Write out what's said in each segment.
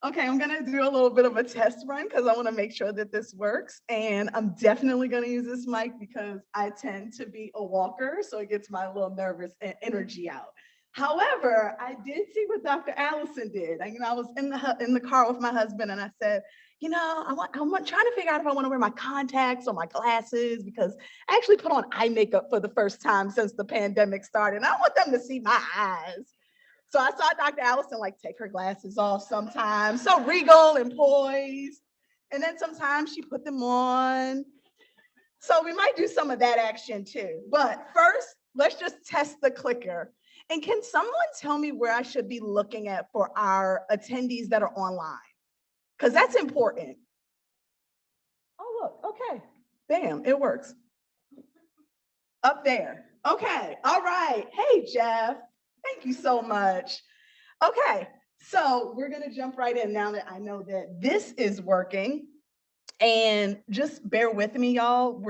Okay, I'm gonna do a little bit of a test run because I want to make sure that this works. And I'm definitely gonna use this mic because I tend to be a walker, so it gets my little nervous energy out. However, I did see what Dr. Allison did. I was in the car with my husband, and I said, I'm trying to figure out if I want to wear my contacts or my glasses because I actually put on eye makeup for the first time since the pandemic started. And I want them to see my eyes. So I saw Dr. Allison like take her glasses off sometimes, so regal and poised. And then sometimes she put them on. So we might do some of that action too. But first, let's just test the clicker. And can someone tell me where I should be looking at for our attendees that are online? Because that's important. Oh, look, okay. Bam, it works. Up there. Okay, all right. Hey, Jeff. Thank you so much. Okay, so we're gonna jump right in now that I know that this is working. And just bear with me, y'all.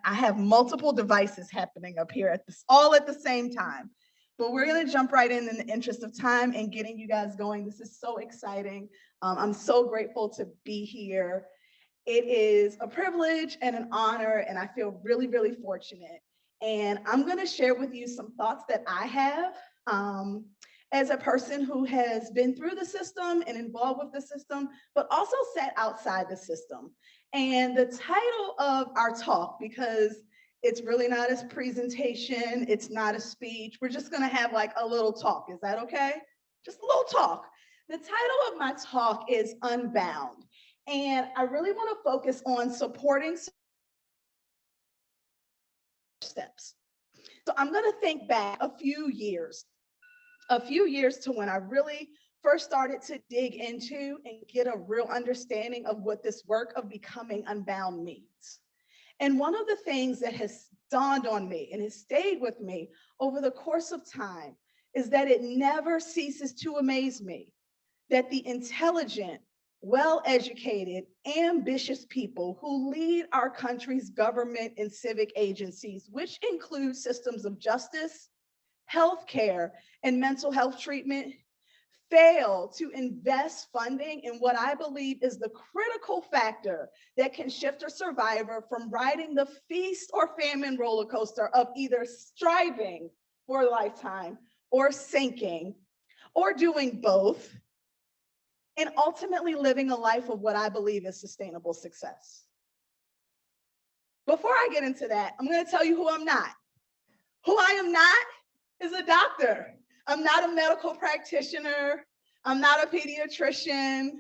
I have multiple devices happening up here all at the same time. But we're gonna jump right in the interest of time and getting you guys going. This is so exciting. I'm so grateful to be here. It is a privilege and an honor, and I feel really, really fortunate. And I'm gonna share with you some thoughts that I have as a person who has been through the system and involved with the system, but also sat outside the system. And the title of our talk, because it's really not a presentation, it's not a speech, we're just gonna have like a little talk. Is that okay? Just a little talk. The title of my talk is Unbound. And I really wanna focus on supporting steps. So I'm gonna think back a few years to when I really first started to dig into and get a real understanding of what this work of becoming unbound means. And one of the things that has dawned on me and has stayed with me over the course of time is that it never ceases to amaze me that the intelligent, well-educated, ambitious people who lead our country's government and civic agencies, which include systems of justice, healthcare, and mental health treatment, fail to invest funding in what I believe is the critical factor that can shift a survivor from riding the feast or famine roller coaster of either striving for a lifetime or sinking or doing both, and ultimately living a life of what I believe is sustainable success. Before I get into that, I'm going to tell you who I'm not. Who I am not is a doctor. I'm not a medical practitioner. I'm not a pediatrician.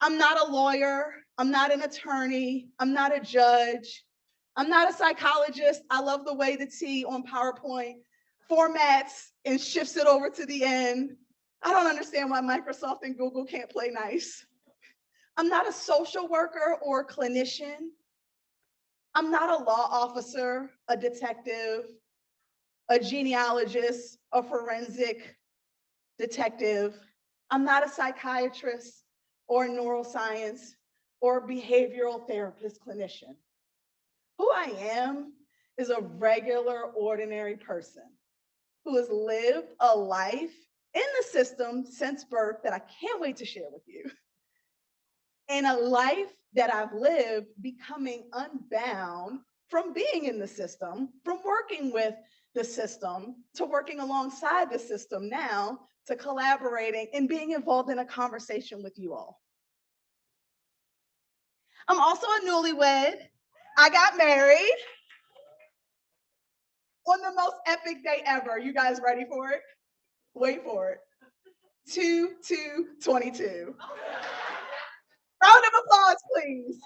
I'm not a lawyer. I'm not an attorney. I'm not a judge. I'm not a psychologist. I love the way the T on PowerPoint formats and shifts it over to the end. I don't understand why Microsoft and Google can't play nice. I'm not a social worker or a clinician. I'm not a law officer, a detective, a genealogist, a forensic detective. I'm not a psychiatrist or a neuroscience or a behavioral therapist clinician. Who I am is a regular, ordinary person who has lived a life in the system since birth that I can't wait to share with you. And a life that I've lived becoming unbound from being in the system, from working with the system, to working alongside the system now, to collaborating and being involved in a conversation with you all. I'm also a newlywed. I got married on the most epic day ever. You guys ready for it? Wait for it. 2/2/22. Round of applause, please.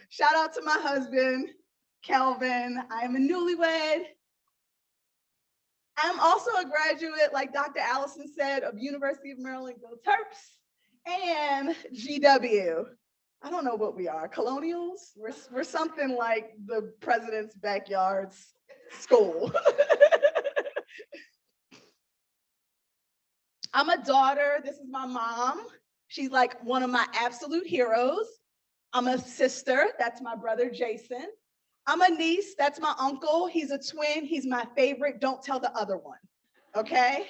Shout out to my husband, Kelvin. I am a newlywed. I'm also a graduate, like Dr. Allison said, of University of Maryland, Go Terps, and GW. I don't know what we are, colonials? We're something like the president's backyard's school. I'm a daughter. This is my mom. She's like one of my absolute heroes. I'm a sister. That's my brother, Jason. I'm a niece. That's my uncle. He's a twin. He's my favorite. Don't tell the other one. Okay?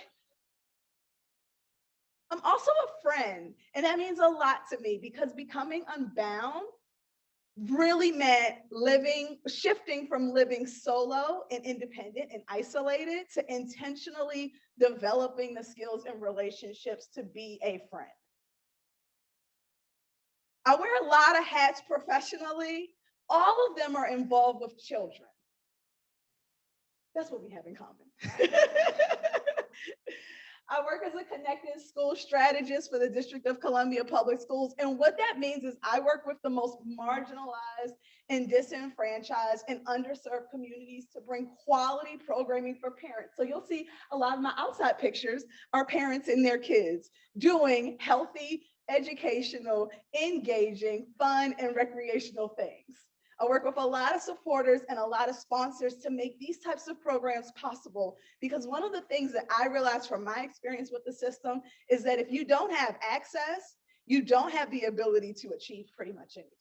I'm also a friend, and that means a lot to me because becoming unbound really meant shifting from living solo and independent and isolated to intentionally developing the skills and relationships to be a friend. I wear a lot of hats professionally. All of them are involved with children. That's what we have in common. I work as a connected school strategist for the District of Columbia Public Schools. And what that means is I work with the most marginalized and disenfranchised and underserved communities to bring quality programming for parents. So you'll see a lot of my outside pictures are parents and their kids doing healthy, educational, engaging, fun, and recreational things. I work with a lot of supporters and a lot of sponsors to make these types of programs possible. Because one of the things that I realized from my experience with the system is that if you don't have access, you don't have the ability to achieve pretty much anything.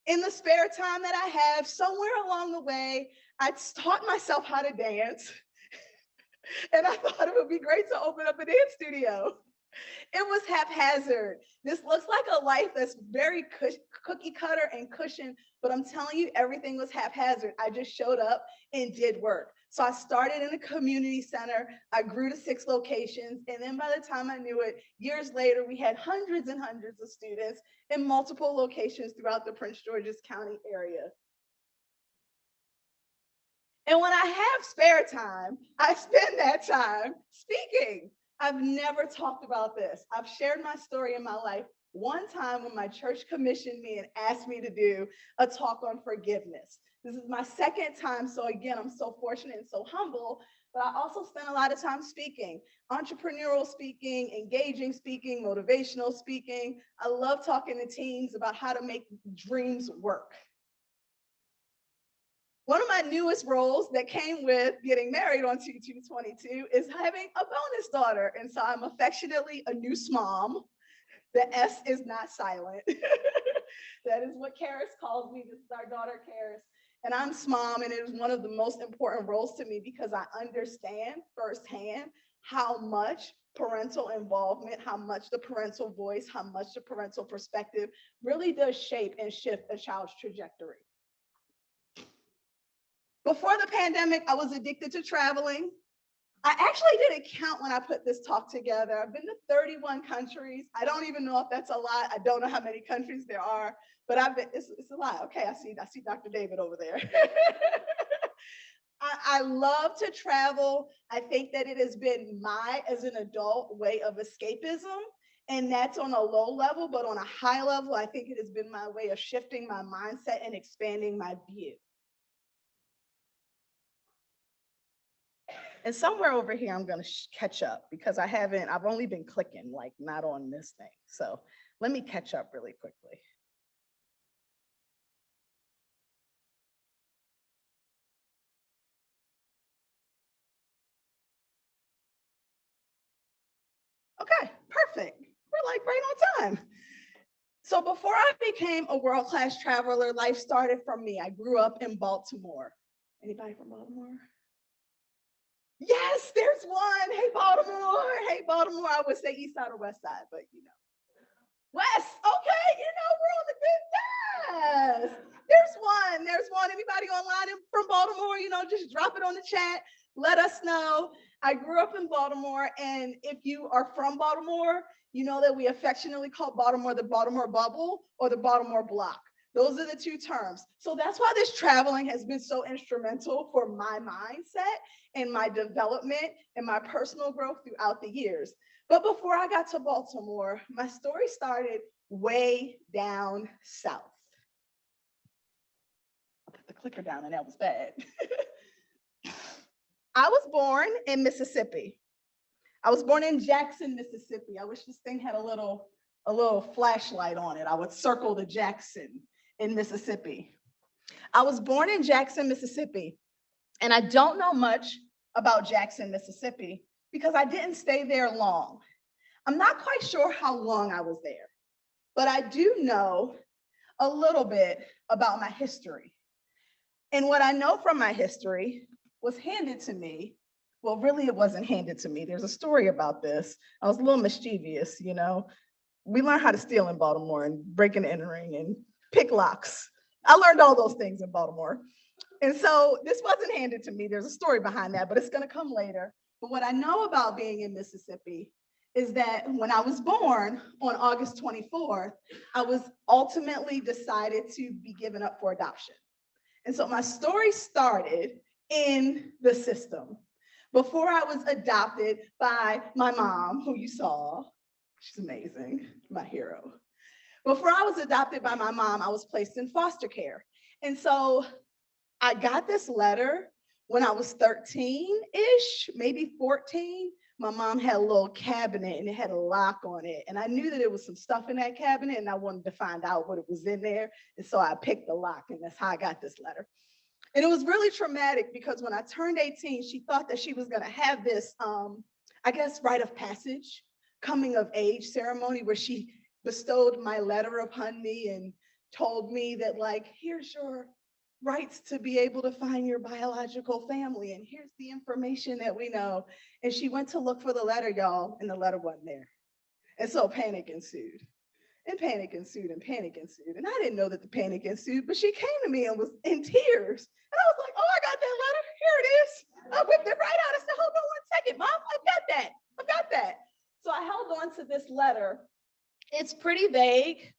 In the spare time that I have, somewhere along the way, I taught myself how to dance. And I thought it would be great to open up a dance studio. It was haphazard. This looks like a life that's very cookie cutter and cushioned, but I'm telling you, everything was haphazard. I just showed up and did work. So I started in a community center. I grew to 6 locations. And then by the time I knew it, years later, we had hundreds and hundreds of students in multiple locations throughout the Prince George's County area. And when I have spare time, I spend that time speaking. I've never talked about this. I've shared my story in my life one time when my church commissioned me and asked me to do a talk on forgiveness. This is my second time. So again, I'm so fortunate and so humble, but I also spend a lot of time speaking, entrepreneurial speaking, engaging speaking, motivational speaking. I love talking to teens about how to make dreams work. One of my newest roles that came with getting married on 2/2/22 is having a bonus daughter. And so I'm affectionately a new Smom. The S is not silent. That is what Karis calls me. This is our daughter, Karis. And I'm Smom, and it is one of the most important roles to me because I understand firsthand how much parental involvement, how much the parental voice, how much the parental perspective really does shape and shift a child's trajectory. Before the pandemic, I was addicted to traveling. I actually didn't count when I put this talk together. I've been to 31 countries. I don't even know if that's a lot. I don't know how many countries there are, but it's a lot. Okay, I see Dr. David over there. I love to travel. I think that it has been as an adult, way of escapism. And that's on a low level, but on a high level, I think it has been my way of shifting my mindset and expanding my view. And somewhere over here, I'm going to catch up because I've only been clicking, like not on this thing. So let me catch up really quickly. Okay, perfect. We're like right on time. So before I became a world-class traveler, life started from me. I grew up in Baltimore. Anybody from Baltimore? Yes, there's one. Hey, Baltimore. Hey, Baltimore. I would say east side or west side, but you know. West. Okay, we're on the good. Yes. There's one. Anybody online from Baltimore, just drop it on the chat. Let us know. I grew up in Baltimore, and if you are from Baltimore, you know that we affectionately call Baltimore the Baltimore bubble or the Baltimore block. Those are the 2 terms. So that's why this traveling has been so instrumental for my mindset and my development and my personal growth throughout the years. But before I got to Baltimore, my story started way down south. I put the clicker down and that was bad. I was born in Mississippi. I was born in Jackson, Mississippi. I wish this thing had a little flashlight on it. I would circle the Jackson in Mississippi. I was born in Jackson, Mississippi, and I don't know much about Jackson, Mississippi because I didn't stay there long. I'm not quite sure how long I was there, but I do know a little bit about my history. And what I know from my history was handed to me Well, really, it wasn't handed to me. There's a story about this. I was a little mischievous, you know. We learned how to steal in Baltimore and break and entering and pick locks. I learned all those things in Baltimore. And so this wasn't handed to me. There's a story behind that, but it's going to come later. But what I know about being in Mississippi is that when I was born on August 24th, I was ultimately decided to be given up for adoption. And so my story started in the system. Before I was adopted by my mom, who you saw, she's amazing, my hero. Before I was adopted by my mom, I was placed in foster care. And so I got this letter when I was 13-ish, maybe 14. My mom had a little cabinet and it had a lock on it. And I knew that there was some stuff in that cabinet and I wanted to find out what it was in there. And so I picked the lock, and that's how I got this letter. And it was really traumatic because when I turned 18, she thought that she was going to have this, I guess, rite of passage, coming of age ceremony where she bestowed my letter upon me and told me that, like, here's your rights to be able to find your biological family, and here's the information that we know. And she went to look for the letter, y'all, and the letter wasn't there. And so panic ensued. And panic ensued and panic ensued. And I didn't know that the panic ensued, but she came to me and was in tears. And I was like, oh, I got that letter. Here it is. I whipped it right out. I said, hold on 1 second, Mom. I've got that. I've got that. So I held on to this letter. It's pretty vague.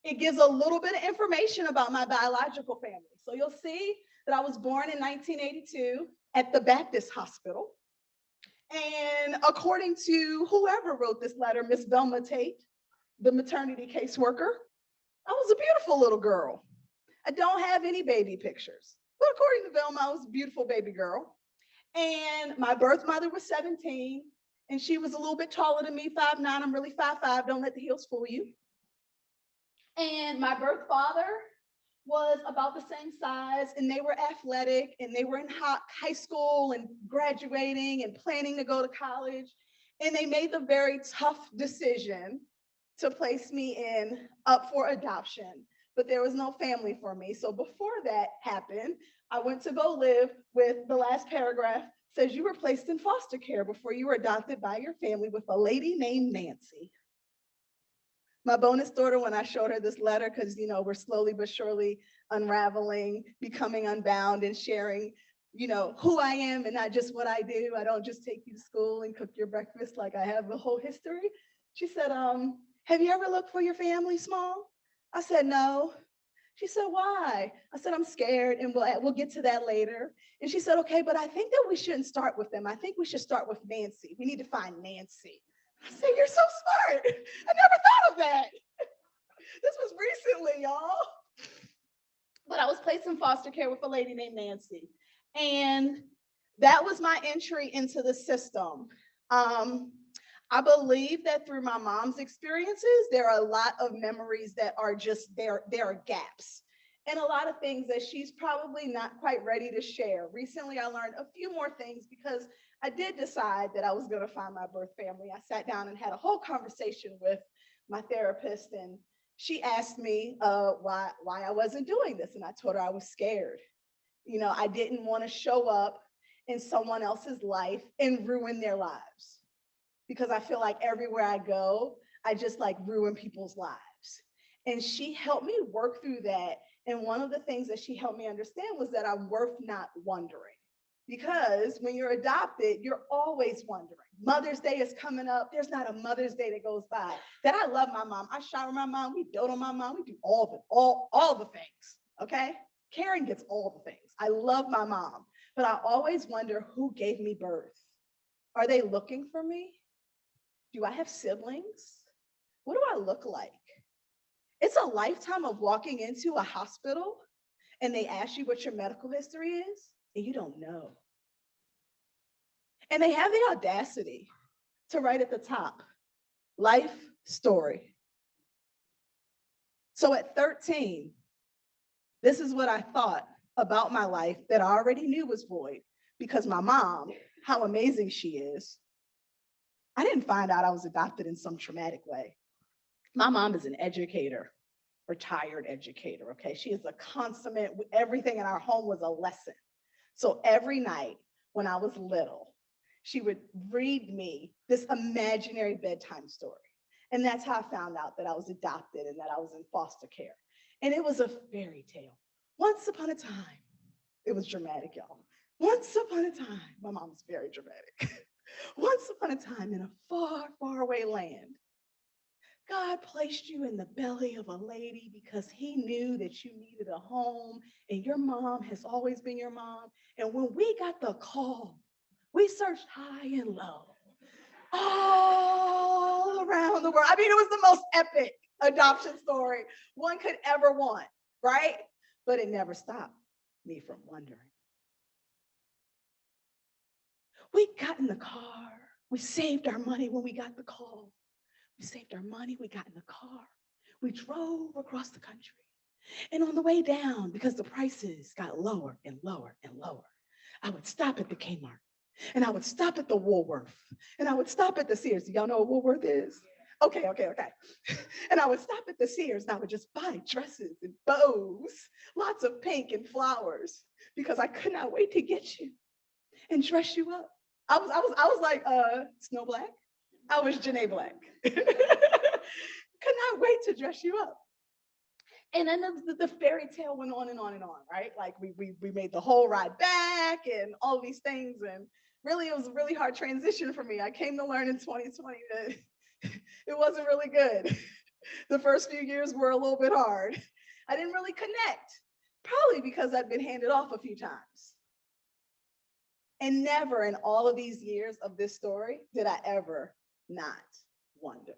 It gives a little bit of information about my biological family. So you'll see that I was born in 1982 at the Baptist Hospital. And according to whoever wrote this letter, Miss Velma Tate, the maternity caseworker, I was a beautiful little girl. I don't have any baby pictures, but according to Velma, I was a beautiful baby girl. And my birth mother was 17, and she was a little bit taller than me, 5'9". I'm really 5'5". Don't let the heels fool you. And my birth father was about the same size, and they were athletic, and they were in high school and graduating and planning to go to college. And they made the very tough decision to place me up for adoption, but there was no family for me. So before that happened, I went to go live with, the last paragraph says, you were placed in foster care before you were adopted by your family with a lady named Nancy. My bonus daughter, when I showed her this letter, because, you know, we're slowly but surely unraveling, becoming unbound and sharing, you know, who I am and not just what I do. I don't just take you to school and cook your breakfast, like I have a whole history. She said, have you ever looked for your family, Smom? I said, no. She said, why? I said, I'm scared, and we'll get to that later. And she said, okay, but I think that we shouldn't start with them. I think we should start with Nancy. We need to find Nancy. I said, you're so smart. I never thought of that. This was recently, y'all. But I was placed in foster care with a lady named Nancy. And that was my entry into the system. I believe that through my mom's experiences, there are a lot of memories that are just there are gaps, and a lot of things that she's probably not quite ready to share. Recently, I learned a few more things because I did decide that I was going to find my birth family. I sat down and had a whole conversation with my therapist, and she asked me why I wasn't doing this, and I told her I was scared. You know, I didn't want to show up in someone else's life and ruin their lives, because I feel like everywhere I go, I just like ruin people's lives. And she helped me work through that. And one of the things that she helped me understand was that I'm worth not wondering. Because when you're adopted, you're always wondering. Mother's Day is coming up. There's not a Mother's Day that goes by that I love my mom. I shower my mom. We dote on my mom. We do all the things, okay? Karen gets all the things. I love my mom, but I always wonder who gave me birth. Are they looking for me? Do I have siblings? What do I look like? It's a lifetime of walking into a hospital and they ask you what your medical history is, and you don't know. And they have the audacity to write at the top, life story. So at 13, this is what I thought about my life that I already knew was void, because my mom, how amazing she is, I didn't find out I was adopted in some traumatic way. My mom is an educator, retired educator, okay? She is a consummate, everything in our home was a lesson. So every night when I was little, she would read me this imaginary bedtime story. And that's how I found out that I was adopted and that I was in foster care. And it was a fairy tale. Once upon a time, it was dramatic, y'all. Once upon a time, my mom was very dramatic. Once upon a time in a far, far away land, God placed you in the belly of a lady because he knew that you needed a home and your mom has always been your mom. And when we got the call, we searched high and low all around the world. I mean, it was the most epic adoption story one could ever want, right? But it never stopped me from wondering. We got in the car. We saved our money when we got the call. We saved our money. We got in the car. We drove across the country. And on the way down, because the prices got lower and lower and lower, I would stop at the Kmart. And I would stop at the Woolworth. And I would stop at the Sears. Do y'all know what Woolworth is? Okay. And I would stop at the Sears and I would just buy dresses and bows, lots of pink and flowers, because I could not wait to get you and dress you up. I was like Snow Black. I was Jenae Black. Could not wait to dress you up. And then the fairy tale went on and on and on, right? Like we made the whole ride back and all these things. And really, it was a really hard transition for me. I came to learn in 2020 that it wasn't really good. The first few years were a little bit hard. I didn't really connect, probably because I'd been handed off a few times. And never in all of these years of this story did I ever not wonder.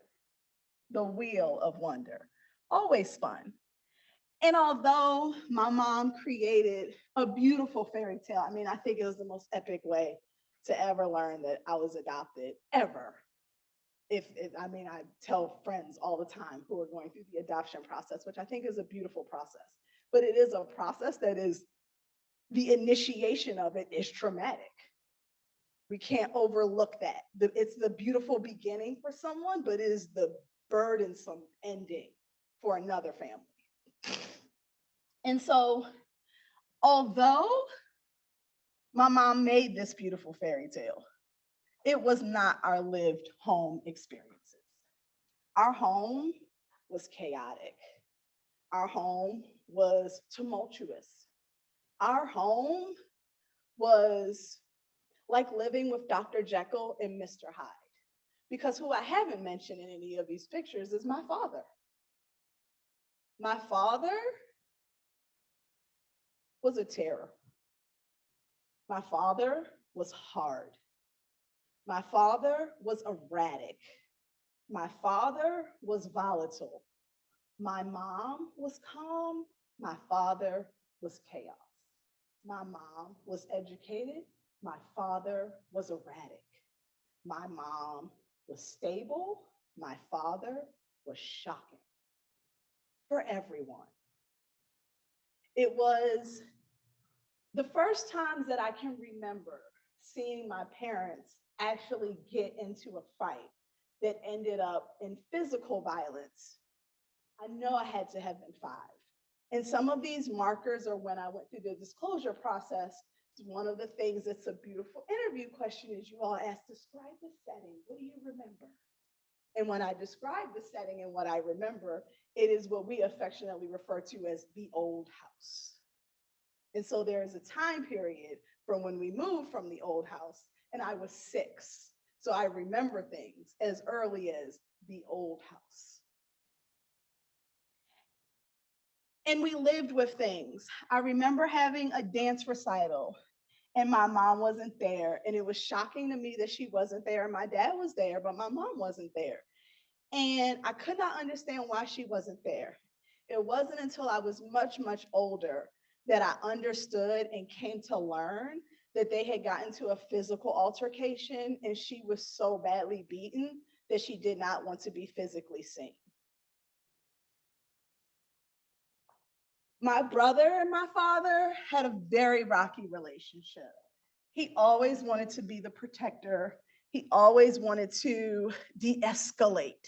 The wheel of wonder, always fun. And although my mom created a beautiful fairy tale, I mean, I think it was the most epic way to ever learn that I was adopted, ever. I tell friends all the time who are going through the adoption process, which I think is a beautiful process, but it is a process that is, the initiation of it is traumatic. We can't overlook that. It's the beautiful beginning for someone, but it is the burdensome ending for another family. And so, although my mom made this beautiful fairy tale, it was not our lived home experiences. Our home was chaotic. Our home was tumultuous. Our home was like living with Dr. Jekyll and Mr. Hyde. Because who I haven't mentioned in any of these pictures is my father. My father was a terror. My father was hard. My father was erratic. My father was volatile. My mom was calm. My father was chaos. My mom was educated. My father was erratic. My mom was stable. My father was shocking for everyone. It was the first times that I can remember seeing my parents actually get into a fight that ended up in physical violence. I know I had to have been 5. And some of these markers are when I went through the disclosure process. One of the things that's a beautiful interview question is you all ask, describe the setting. What do you remember? And when I describe the setting and what I remember, it is what we affectionately refer to as the old house. And so there is a time period from when we moved from the old house, and I was 6. So I remember things as early as the old house. And we lived with things. I remember having a dance recital and my mom wasn't there. And it was shocking to me that she wasn't there. My dad was there, but my mom wasn't there. And I could not understand why she wasn't there. It wasn't until I was much, much older that I understood and came to learn that they had gotten to a physical altercation and she was so badly beaten that she did not want to be physically seen. My brother and my father had a very rocky relationship. He always wanted to be the protector. He always wanted to de-escalate.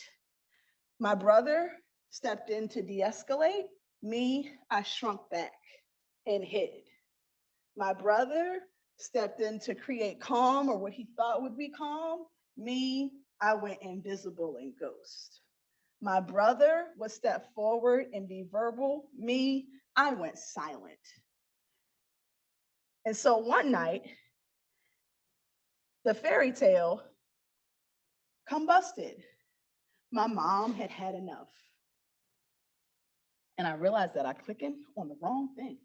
My brother stepped in to de-escalate. Me, I shrunk back and hid. My brother stepped in to create calm or what he thought would be calm. Me, I went invisible and ghost. My brother would step forward and be verbal. Me, I went silent. And so one night, the fairy tale combusted. My mom had had enough. And I realized that I clicked on the wrong thing.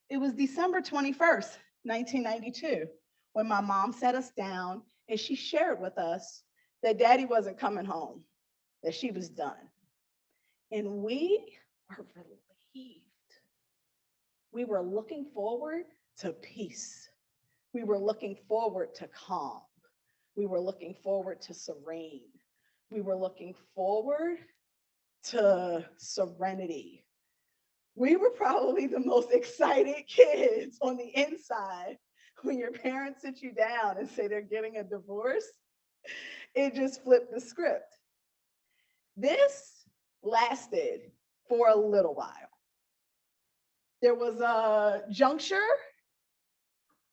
It was December 21st, 1992, when my mom sat us down and she shared with us that daddy wasn't coming home, that she was done. And we were relieved. We were looking forward to peace. We were looking forward to calm. We were looking forward to serene. We were looking forward to serenity. We were probably the most excited kids on the inside when your parents sit you down and say they're getting a divorce. It just flipped the script. This lasted for a little while. There was a juncture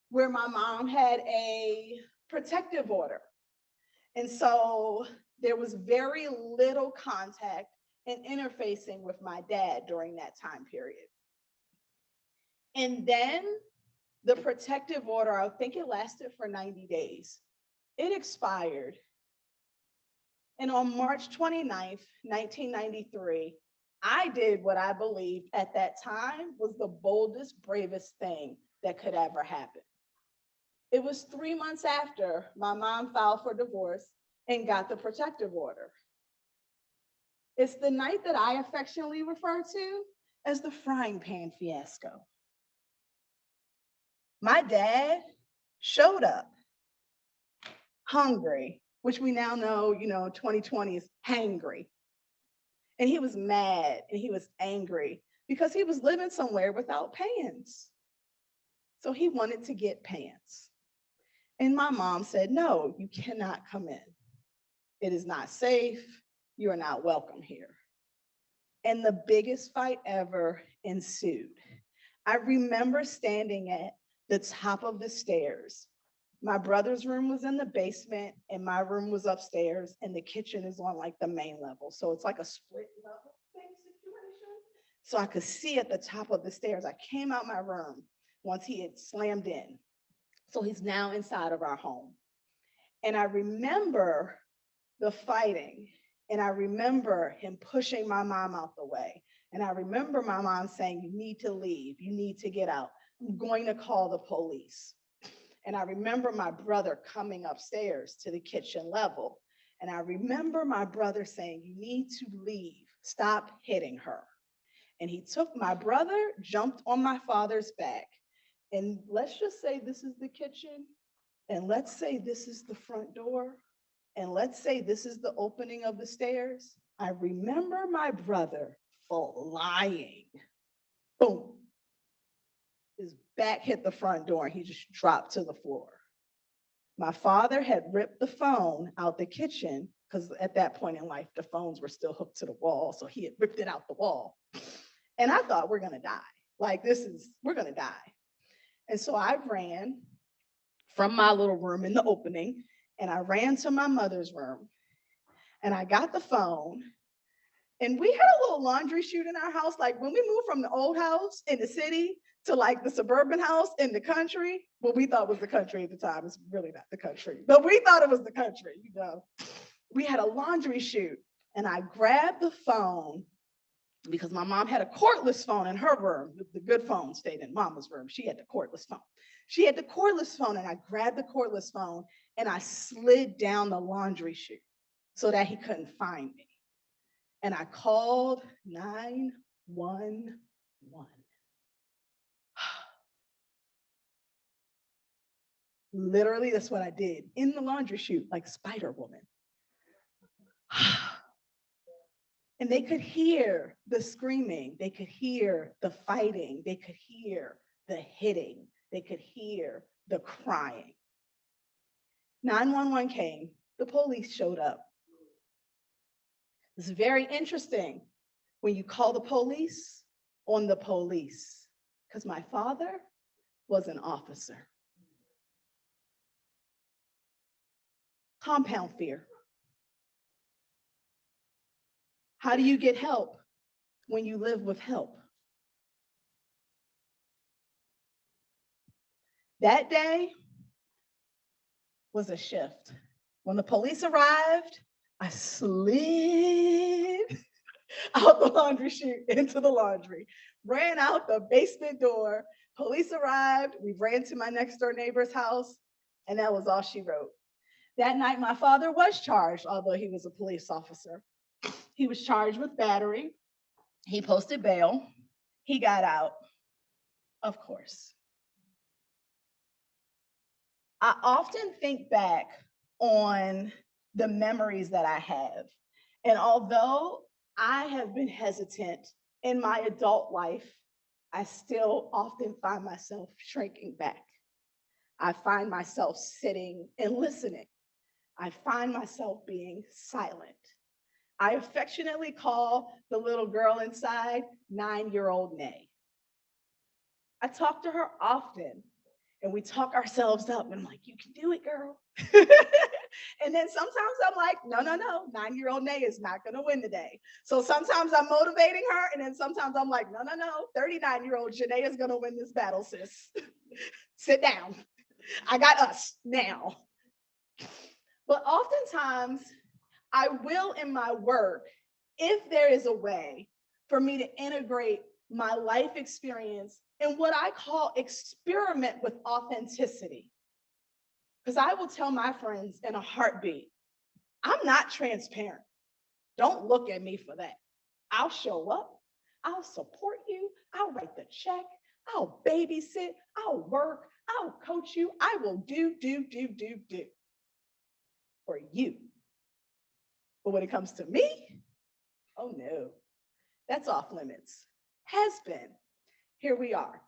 where my mom had a protective order. And so there was very little contact and interfacing with my dad during that time period. And then the protective order, I think it lasted for 90 days. It expired. And on March 29th, 1993, I did what I believed at that time was the boldest, bravest thing that could ever happen. It was 3 months after my mom filed for divorce and got the protective order. It's the night that I affectionately refer to as the frying pan fiasco. My dad showed up hungry, which we now know, 2020 is hangry. And he was mad and he was angry because he was living somewhere without pants. So he wanted to get pants. And my mom said, no, you cannot come in. It is not safe. You are not welcome here. And the biggest fight ever ensued. I remember standing at the top of the stairs. My brother's room was in the basement and my room was upstairs and the kitchen is on like the main level. So it's like a split level thing situation. So I could see at the top of the stairs. I came out my room once he had slammed in. So he's now inside of our home. And I remember the fighting. And I remember him pushing my mom out the way. And I remember my mom saying, you need to leave. You need to get out. I'm going to call the police. And I remember my brother coming upstairs to the kitchen level. And I remember my brother saying, you need to leave. Stop hitting her. And he took my brother, jumped on my father's back. And let's just say this is the kitchen. And let's say this is the front door. And let's say this is the opening of the stairs. I remember my brother flying. Boom. His back hit the front door and he just dropped to the floor. My father had ripped the phone out the kitchen because at that point in life, the phones were still hooked to the wall. So he had ripped it out the wall. And I thought, we're going to die. We're going to die. And so I ran from my little room in the opening and I ran to my mother's room and I got the phone. And we had a little laundry chute in our house. Like when we moved from the old house in the city to like the suburban house in the country, what we thought was the country at the time, it's really not the country, but we thought it was the country, We had a laundry chute and I grabbed the phone because my mom had a cordless phone in her room. The good phone stayed in mama's room. She had the cordless phone. She had the cordless phone and I grabbed the cordless phone and I slid down the laundry chute so that he couldn't find me. And I called 911. Literally, that's what I did in the laundry chute, like Spider-Woman. And they could hear the screaming. They could hear the fighting. They could hear the hitting. They could hear the crying. 911 came. The police showed up. It's very interesting when you call the police on the police, because my father was an officer. Compound fear. How do you get help when you live with help? That day was a shift. When the police arrived, I slid out the laundry chute into the laundry, ran out the basement door. Police arrived. We ran to my next door neighbor's house, and that was all she wrote. That night, my father was charged, although he was a police officer. He was charged with battery. He posted bail. He got out, of course. I often think back on the memories that I have. And although I have been hesitant in my adult life, I still often find myself shrinking back. I find myself sitting and listening. I find myself being silent. I affectionately call the little girl inside 9-year-old Nay. I talk to her often, and we talk ourselves up, and I'm like, you can do it, girl. And then sometimes I'm like, no, 9-year-old Nay is not going to win today. So sometimes I'm motivating her, and then sometimes I'm like, no, 39-year-old Jenae is going to win this battle, sis. Sit down. I got us now. But oftentimes, I will in my work, if there is a way for me to integrate my life experience in what I call experiment with authenticity. Because I will tell my friends in a heartbeat, I'm not transparent. Don't look at me for that. I'll show up. I'll support you. I'll write the check. I'll babysit. I'll work. I'll coach you. I will do for you. But when it comes to me, oh no, that's off limits. Has been. Here we are.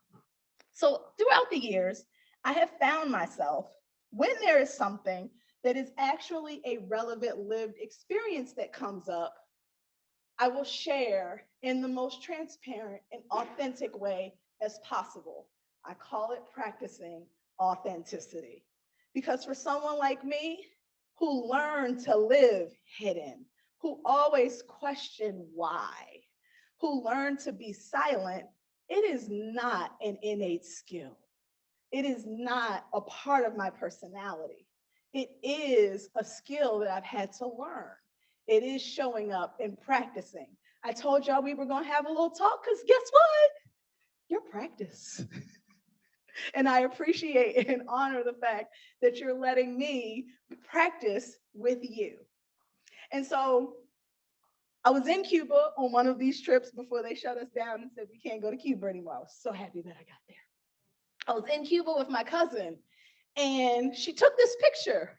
So throughout the years, I have found myself, when there is something that is actually a relevant lived experience that comes up, I will share in the most transparent and authentic way as possible. I call it practicing authenticity. Because for someone like me, who learned to live hidden, who always question why, who learned to be silent, it is not an innate skill. It is not a part of my personality. It is a skill that I've had to learn. It is showing up and practicing. I told y'all we were going to have a little talk because guess what? Your practice. And I appreciate and honor the fact that you're letting me practice with you. And so I was in Cuba on one of these trips before they shut us down and said we can't go to Cuba anymore. I was so happy that I got there. I was in Cuba with my cousin, and she took this picture.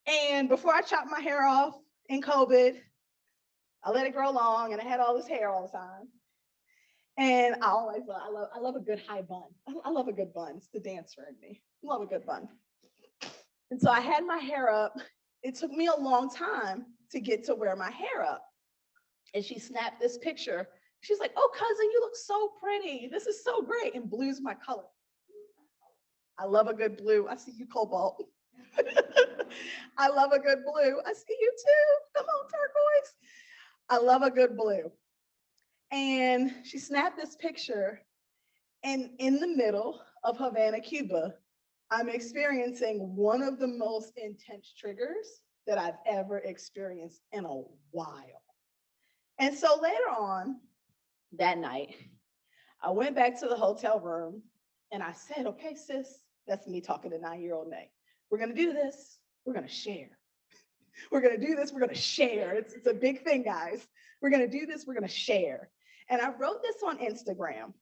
And before I chopped my hair off in COVID, I let it grow long, and I had all this hair all the time. And I love a good high bun. I love a good bun. It's the dancer in me. I love a good bun. And so I had my hair up. It took me a long time to get to wear my hair up. And she snapped this picture. She's like, oh, cousin, you look so pretty. This is so great. And blue's my color. I love a good blue. I see you, Cobalt. I love a good blue. I see you too. Come on, turquoise. I love a good blue. And she snapped this picture, and in the middle of Havana, Cuba, I'm experiencing one of the most intense triggers that I've ever experienced in a while. And so later on that night, I went back to the hotel room and I said, okay, sis, that's me talking to 9-year-old Nay. We're going to do this. We're going to share. We're going to do this. We're going to share. It's a big thing, guys. We're going to do this. We're going to share. And I wrote this on Instagram.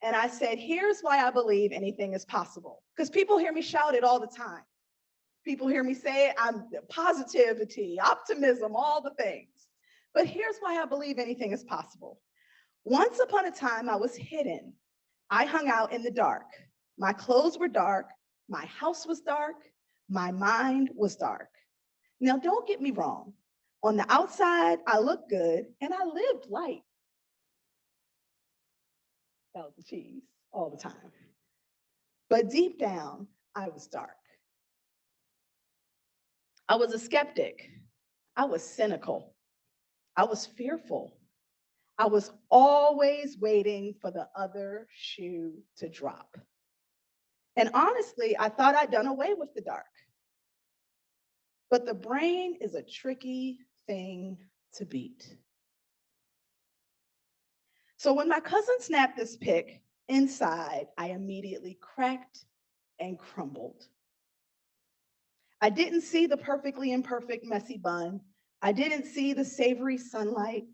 And I said, here's why I believe anything is possible. Because people hear me shout it all the time. People hear me say it. I'm positivity, optimism, all the things. But here's why I believe anything is possible. Once upon a time, I was hidden. I hung out in the dark. My clothes were dark. My house was dark. My mind was dark. Now, don't get me wrong. On the outside, I looked good and I lived light. That was the cheese all the time. But deep down, I was dark. I was a skeptic. I was cynical. I was fearful. I was always waiting for the other shoe to drop. And honestly, I thought I'd done away with the dark. But the brain is a tricky thing to beat. So when my cousin snapped this pic, inside, I immediately cracked and crumbled. I didn't see the perfectly imperfect messy bun. I didn't see the savory sunlight.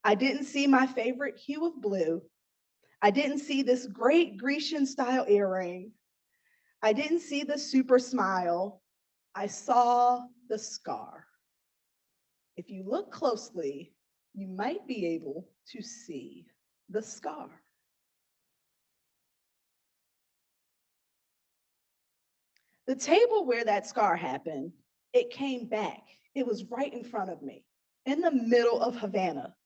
I didn't see my favorite hue of blue. I didn't see this great Grecian style earring. I didn't see the super smile. I saw the scar. If you look closely, you might be able to see the scar. The table where that scar happened, it came back. It was right in front of me, in the middle of Havana.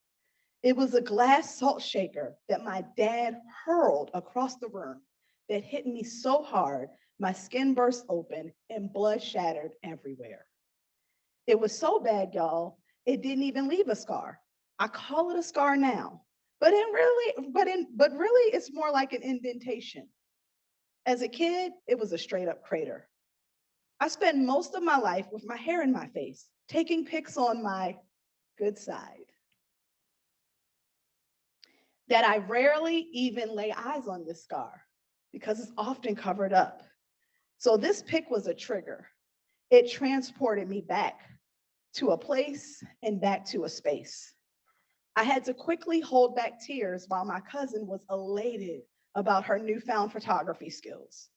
It was a glass salt shaker that my dad hurled across the room that hit me so hard, my skin burst open and blood shattered everywhere. It was so bad, y'all, it didn't even leave a scar. I call it a scar now, but really, it's more like an indentation. As a kid, it was a straight up crater. I spent most of my life with my hair in my face, taking pics on my good side. That I rarely even lay eyes on this scar because it's often covered up. So this pic was a trigger. It transported me back to a place and back to a space. I had to quickly hold back tears while my cousin was elated about her newfound photography skills.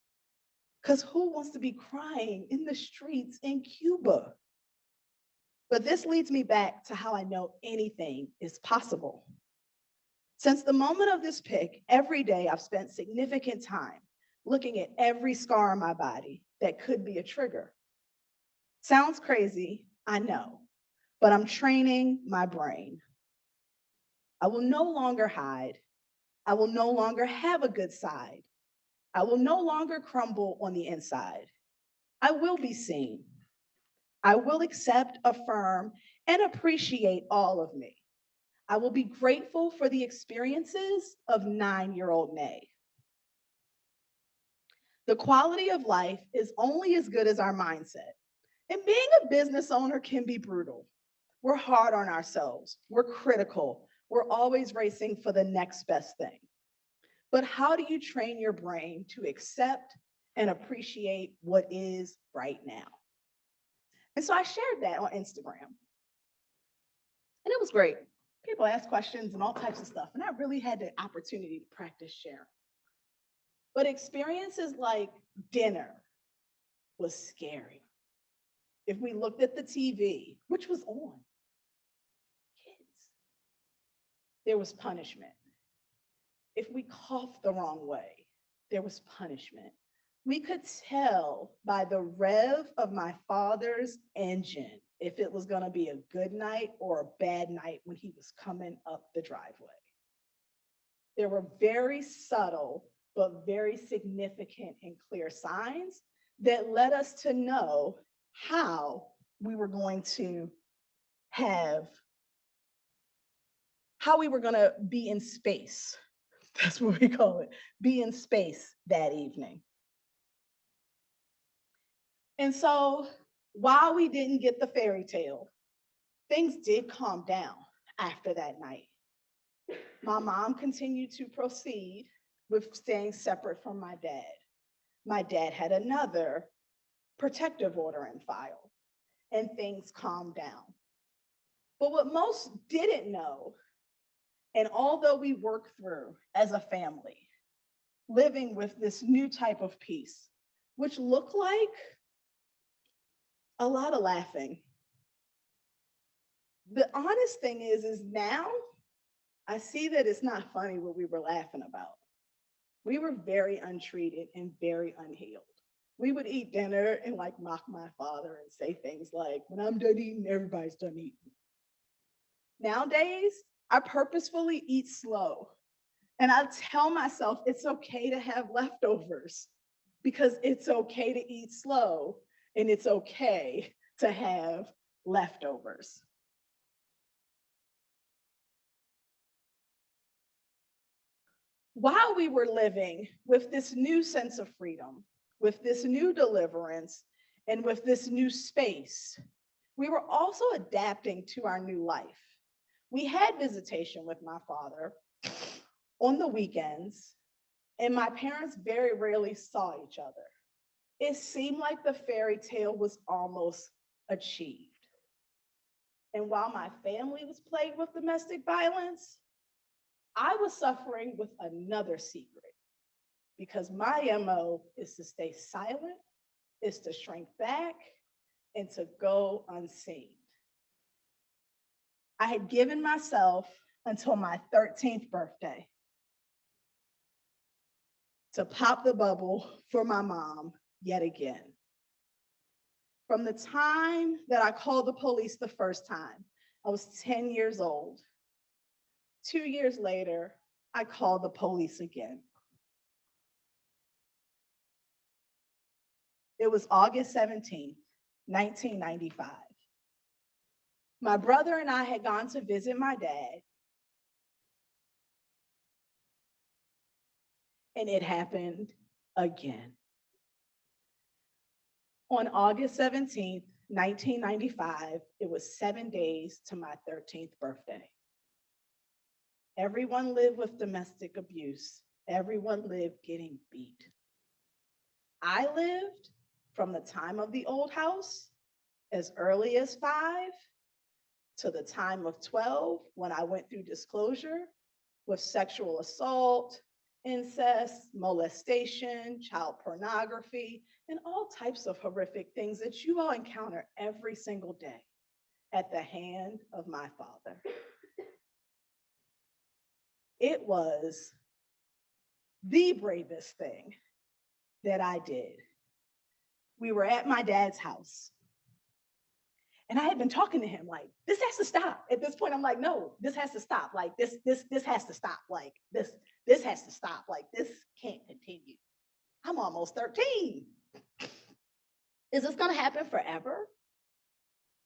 Because who wants to be crying in the streets in Cuba? But this leads me back to how I know anything is possible. Since the moment of this pic, every day I've spent significant time looking at every scar on my body that could be a trigger. Sounds crazy, I know, but I'm training my brain. I will no longer hide. I will no longer have a good side. I will no longer crumble on the inside. I will be seen. I will accept, affirm, and appreciate all of me. I will be grateful for the experiences of 9-year-old May. The quality of life is only as good as our mindset. And being a business owner can be brutal. We're hard on ourselves. We're critical. We're always racing for the next best thing. But how do you train your brain to accept and appreciate what is right now? And so I shared that on Instagram. And it was great. People asked questions and all types of stuff. And I really had the opportunity to practice sharing. But experiences like dinner was scary. If we looked at the TV, which was on, kids, there was punishment. If we coughed the wrong way, there was punishment. We could tell by the rev of my father's engine if it was going to be a good night or a bad night when he was coming up the driveway. There were very subtle but very significant and clear signs that led us to know how we were going to be in space. That's what we call it, be in space that evening. And so while we didn't get the fairy tale, things did calm down after that night. My mom continued to proceed with staying separate from my dad. My dad had another protective order in file, and things calmed down. But what most didn't know, and although we worked through as a family, living with this new type of peace, which looked like a lot of laughing. The honest thing is now I see that it's not funny what we were laughing about. We were very untreated and very unhealed. We would eat dinner and like mock my father and say things like, when I'm done eating, everybody's done eating. Nowadays, I purposefully eat slow. And I tell myself it's okay to have leftovers because it's okay to eat slow and it's okay to have leftovers. While we were living with this new sense of freedom, with this new deliverance, and with this new space, we were also adapting to our new life. We had visitation with my father on the weekends, and my parents very rarely saw each other. It seemed like the fairy tale was almost achieved. And while my family was plagued with domestic violence, I was suffering with another secret because my MO is to stay silent, is to shrink back, and to go unseen. I had given myself until my 13th birthday to pop the bubble for my mom yet again. From the time that I called the police the first time, I was 10 years old. 2 years later, I called the police again. It was August 17th, 1995. My brother and I had gone to visit my dad, and it happened again. On August 17th, 1995, it was 7 days to my 13th birthday. Everyone lived with domestic abuse. Everyone lived getting beat. I lived from the time of the old house, as early as 5, to the time of 12, when I went through disclosure with sexual assault, incest, molestation, child pornography, and all types of horrific things that you all encounter every single day at the hand of my father. It was the bravest thing that I did. We were at my dad's house. And I had been talking to him like, this has to stop. At this point, I'm like, no, this has to stop. Like this has to stop. Like this has to stop. Like this can't continue. I'm almost 13. Is this gonna happen forever?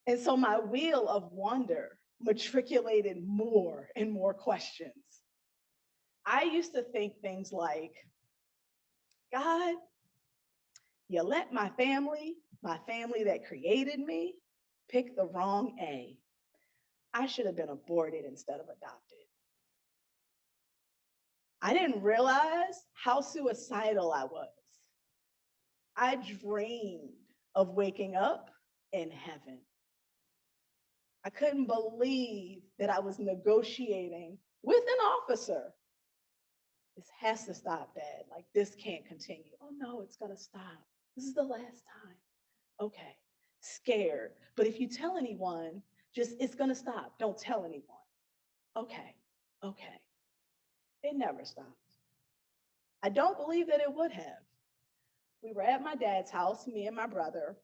And so my wheel of wonder matriculated more and more questions. I used to think things like, God, you let my family that created me, pick the wrong A. I should have been aborted instead of adopted. I didn't realize how suicidal I was. I dreamed of waking up in heaven. I couldn't believe that I was negotiating with an officer. This has to stop, Dad. Like, this can't continue. Oh, no, it's going to stop. This is the last time. Okay, scared. But if you tell anyone, it's going to stop. Don't tell anyone. Okay. It never stopped. I don't believe that it would have. We were at my dad's house, me and my brother,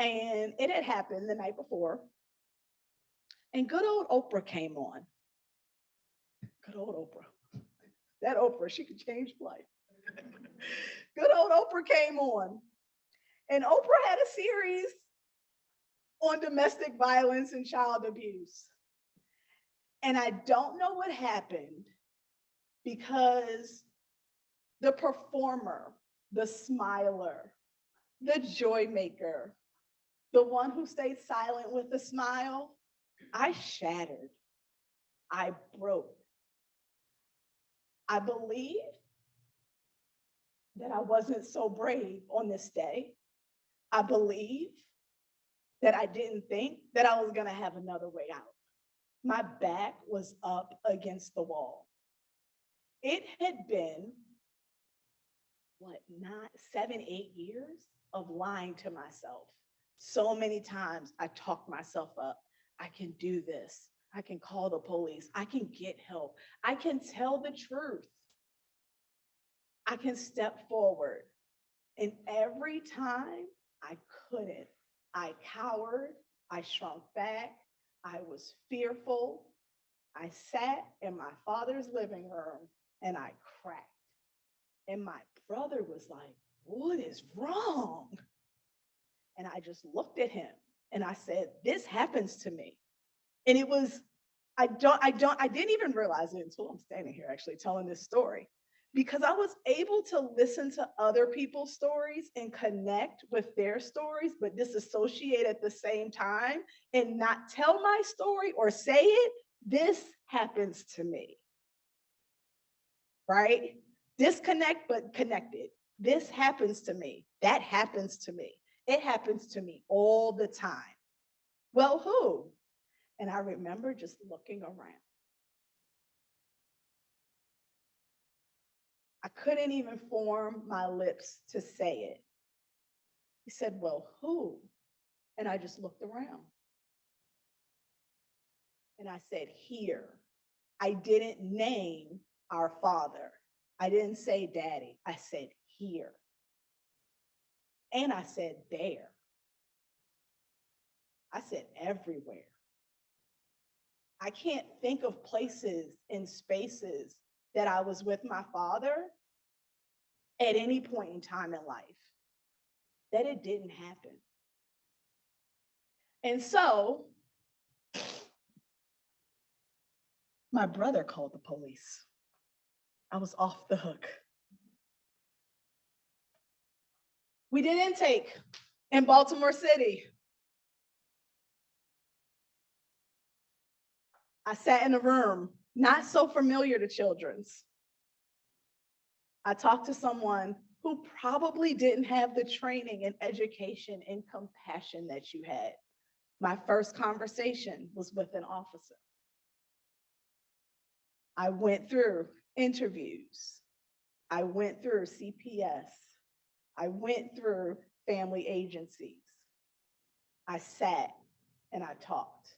and it had happened the night before. And good old Oprah came on. Good old Oprah. That Oprah, she could change life. Good old Oprah came on. And Oprah had a series on domestic violence and child abuse. And I don't know what happened because the performer, the smiler, the joy maker, the one who stayed silent with a smile, I shattered. I broke. I believe that I wasn't so brave on this day. I believe that I didn't think that I was going to have another way out. My back was up against the wall. It had been, 7, 8 years of lying to myself. So many times I talked myself up. I can do this. I can call the police. I can get help. I can tell the truth. I can step forward. And every time I couldn't, I cowered, I shrunk back, I was fearful. I sat in my father's living room and I cracked. And my brother was like, what is wrong? And I just looked at him And I said, this happens to me. And it was, I didn't even realize it until I'm standing here actually telling this story, because I was able to listen to other people's stories and connect with their stories, but disassociate at the same time and not tell my story or say it. This happens to me, right? Disconnect, but connected. This happens to me. That happens to me. It happens to me all the time. Well, who? And I remember just looking around. I couldn't even form my lips to say it. He said, well, who? And I just looked around. And I said, here. I didn't name our father. I didn't say daddy. I said, here. And I said, there. I said, everywhere. I can't think of places and spaces that I was with my father at any point in time in life that it didn't happen. And so my brother called the police. I was off the hook. We did intake in Baltimore City. I sat in a room, not so familiar to children's. I talked to someone who probably didn't have the training and education and compassion that you had. My first conversation was with an officer. I went through interviews. I went through CPS. I went through family agencies. I sat and I talked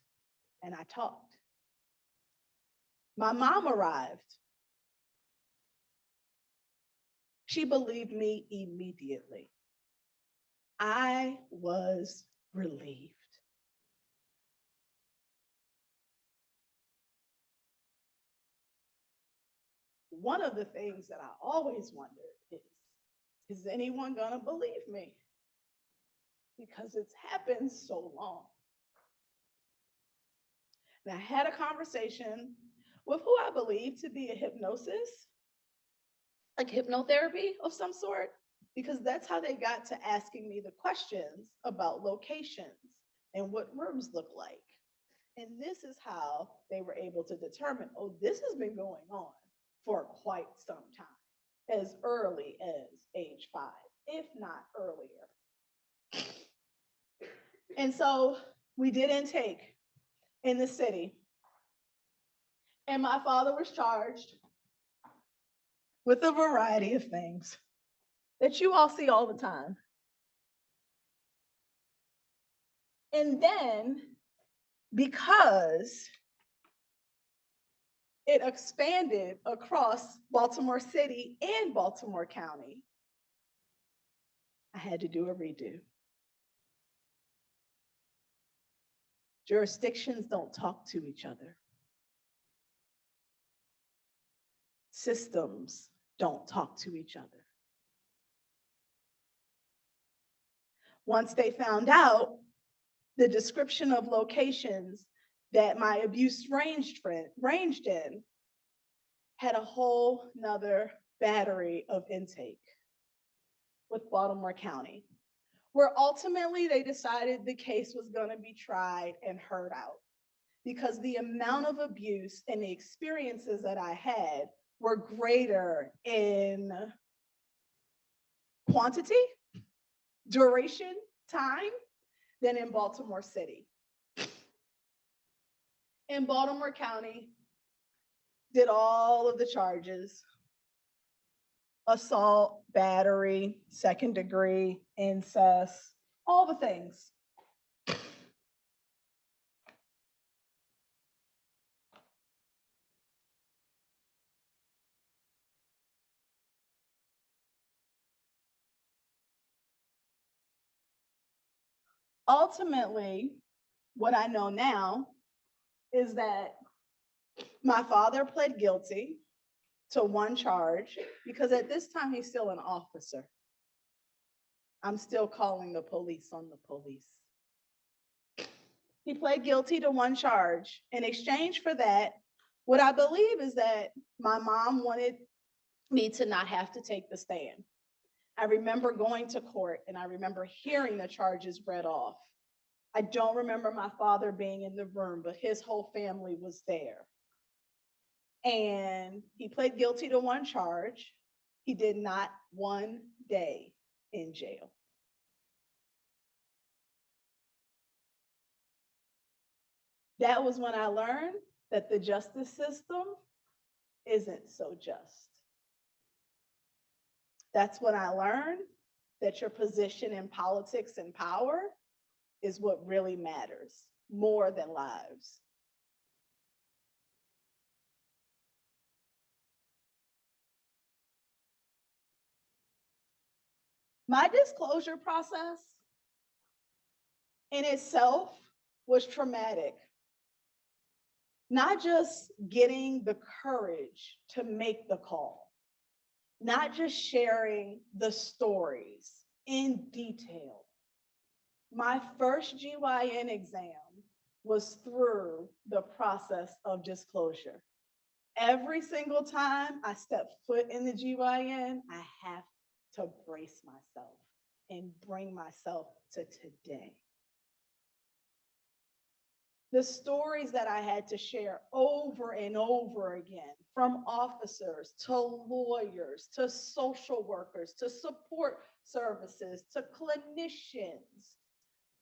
and I talked. My mom arrived. She believed me immediately. I was relieved. One of the things that I always wondered is anyone gonna believe me? Because it's happened so long. And I had a conversation with who I believe to be a hypnosis, like hypnotherapy of some sort, because that's how they got to asking me the questions about locations and what rooms look like. And this is how they were able to determine, oh, this has been going on for quite some time, as early as age 5, if not earlier. And so we did intake in the city. And my father was charged with a variety of things that you all see all the time. And then, because it expanded across Baltimore City and Baltimore County, I had to do a redo. Jurisdictions don't talk to each other. Systems don't talk to each other. Once they found out the description of locations that my abuse ranged in, had a whole nother battery of intake with Baltimore County, where ultimately they decided the case was going to be tried and heard out, because the amount of abuse and the experiences that I had were greater in quantity, duration, time, than in Baltimore City. In Baltimore County, did all of the charges: assault, battery, second degree, incest, all the things. Ultimately, what I know now is that my father pled guilty to one charge, because at this time he's still an officer. I'm still calling the police on the police. He pled guilty to one charge. In exchange for that, what I believe is that my mom wanted me to not have to take the stand. I remember going to court and I remember hearing the charges read off. I don't remember my father being in the room, but his whole family was there. And he pled guilty to one charge. He did not 1 day in jail. That was when I learned that the justice system isn't so just. That's when I learned that your position in politics and power is what really matters more than lives. My disclosure process in itself was traumatic. Not just getting the courage to make the call, not just sharing the stories in detail. My first GYN exam was through the process of disclosure. Every single time I step foot in the GYN, I have to brace myself and bring myself to today. The stories that I had to share over and over again, from officers to lawyers to social workers to support services to clinicians,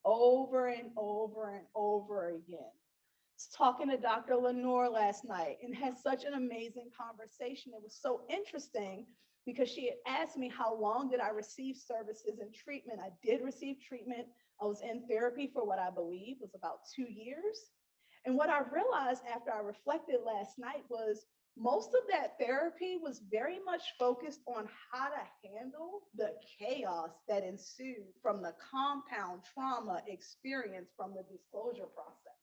over and over and over again. I was talking to Dr. Lenore last night and had such an amazing conversation. It was so interesting because she had asked me how long did I receive services and treatment. I did receive treatment. I was in therapy for what I believe was about 2 years. And what I realized after I reflected last night was most of that therapy was very much focused on how to handle the chaos that ensued from the compound trauma experience from the disclosure process.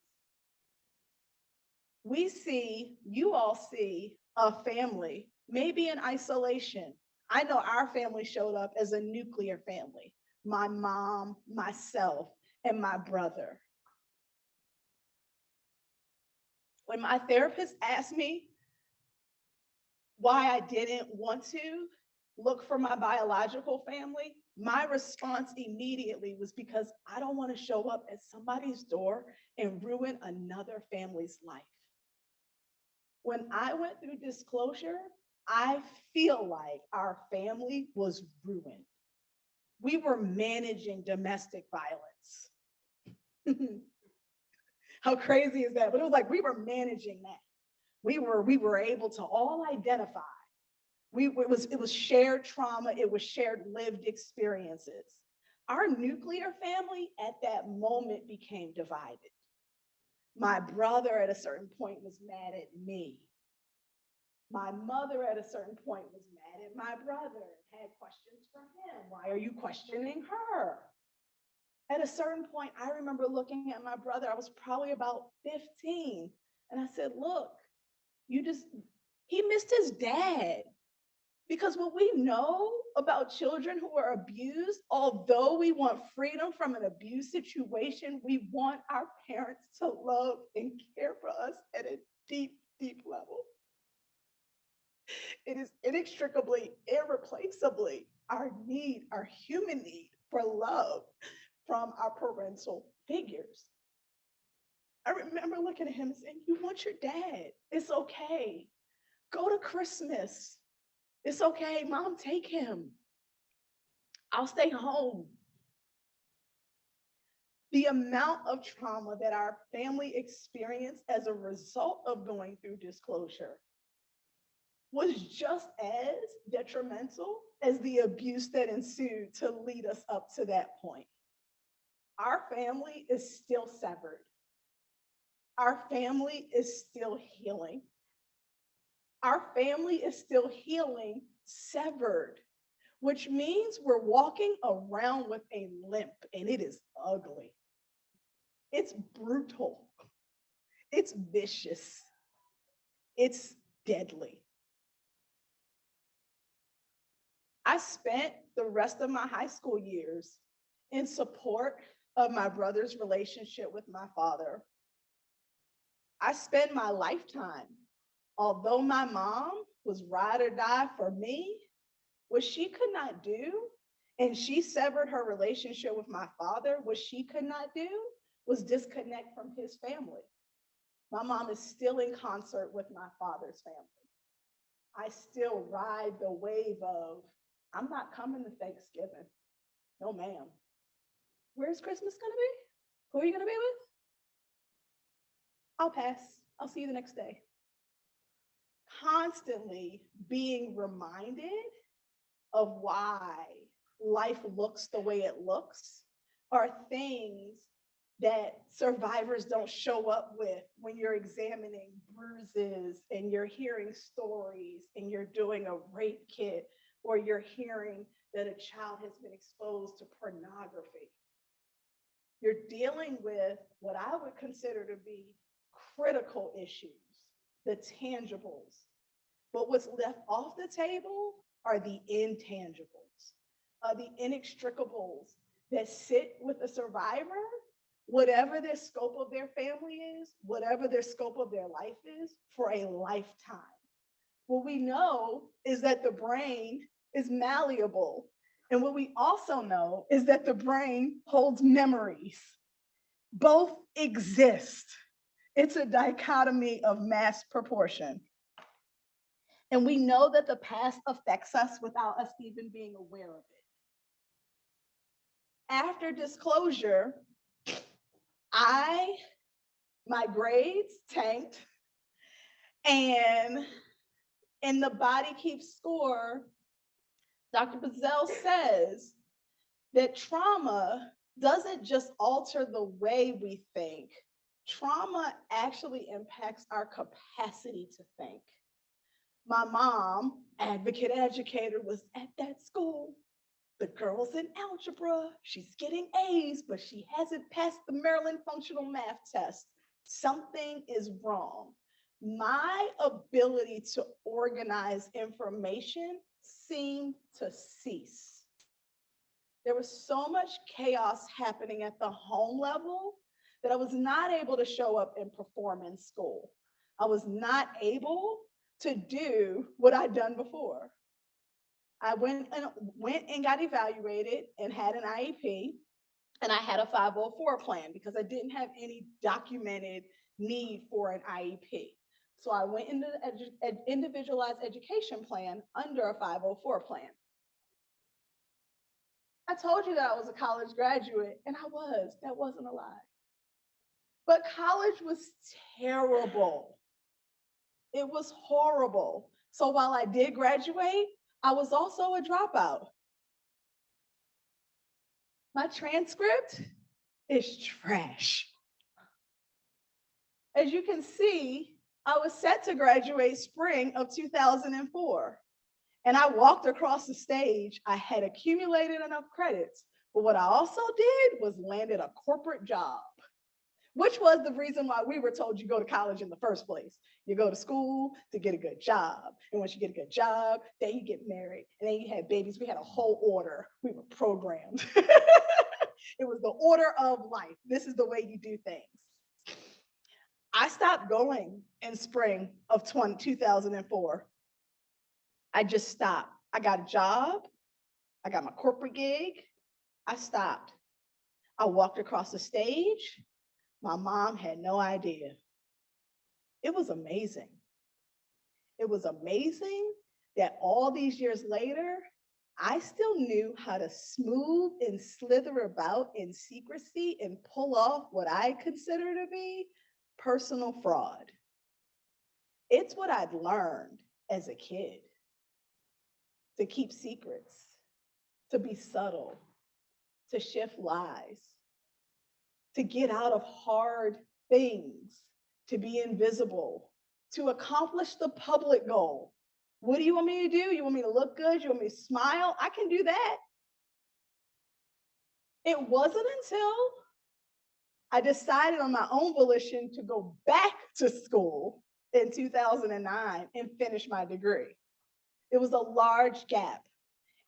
You all see a family, maybe in isolation. I know our family showed up as a nuclear family, my mom, myself, and my brother. When my therapist asked me why I didn't want to look for my biological family, my response immediately was because I don't want to show up at somebody's door and ruin another family's life. When I went through disclosure, I feel like our family was ruined. We were managing domestic violence. How crazy is that? But it was like we were managing that. We were able to all identify. It was shared trauma, it was shared lived experiences. Our nuclear family at that moment became divided. My brother at a certain point was mad at me. My mother at a certain point was mad at my brother and had questions for him. Why are you questioning her? At a certain point, I remember looking at my brother, I was probably about 15, and I said, look, he missed his dad. Because what we know about children who are abused, although we want freedom from an abuse situation, we want our parents to love and care for us at a deep, deep level. It is inextricably, irreplaceably our need, our human need for love from our parental figures. I remember looking at him and saying, you want your dad. It's okay. Go to Christmas. It's okay, Mom, take him. I'll stay home. The amount of trauma that our family experienced as a result of going through disclosure was just as detrimental as the abuse that ensued to lead us up to that point. Our family is still severed. Our family is still healing. Our family is still healing severed, which means we're walking around with a limp, and it is ugly. It's brutal. It's vicious. It's deadly. I spent the rest of my high school years in support of my brother's relationship with my father. I spend my lifetime, although my mom was ride or die for me, what she could not do, and she severed her relationship with my father, what she could not do was disconnect from his family. My mom is still in concert with my father's family. I still ride the wave of, I'm not coming to Thanksgiving. No, ma'am. Where's Christmas gonna be? Who are you gonna be with? I'll pass. I'll see you the next day. Constantly being reminded of why life looks the way it looks are things that survivors don't show up with when you're examining bruises and you're hearing stories and you're doing a rape kit or you're hearing that a child has been exposed to pornography. You're dealing with what I would consider to be critical issues, the tangibles. But what's left off the table are the intangibles, the inextricables that sit with a survivor, whatever their scope of their family is, whatever their scope of their life is, for a lifetime. What we know is that the brain is malleable. And what we also know is that the brain holds memories. Both exist. It's a dichotomy of mass proportion. And we know that the past affects us without us even being aware of it. After disclosure, my grades tanked, and in the Body Keeps Score, Dr. Bazell says that trauma doesn't just alter the way we think. Trauma actually impacts our capacity to think. My mom, advocate educator, was at that school. The girl's in algebra. She's getting A's, but she hasn't passed the Maryland Functional Math Test. Something is wrong. My ability to organize information seemed to cease. There was so much chaos happening at the home level that I was not able to show up and perform in school. I was not able to do what I'd done before. I went and got evaluated and had an IEP, and I had a 504 plan because I didn't have any documented need for an IEP. So I went into the individualized education plan under a 504 plan. I told you that I was a college graduate, and I was. That wasn't a lie. But college was terrible. It was horrible. So while I did graduate, I was also a dropout. My transcript is trash. As you can see, I was set to graduate spring of 2004. And I walked across the stage. I had accumulated enough credits. But what I also did was landed a corporate job, which was the reason why we were told you go to college in the first place. You go to school to get a good job. And once you get a good job, then you get married. And then you had babies. We had a whole order. We were programmed. It was the order of life. This is the way you do things. I stopped going in spring of 2004. I just stopped. I got a job. I got my corporate gig. I stopped. I walked across the stage. My mom had no idea. It was amazing. It was amazing that all these years later, I still knew how to smooth and slither about in secrecy and pull off what I consider to be personal fraud. It's what I'd learned as a kid. To keep secrets, to be subtle, to shift lies, to get out of hard things, to be invisible, to accomplish the public goal. What do you want me to do? You want me to look good? You want me to smile? I can do that. It wasn't until I decided on my own volition to go back to school in 2009 and finish my degree. It was a large gap.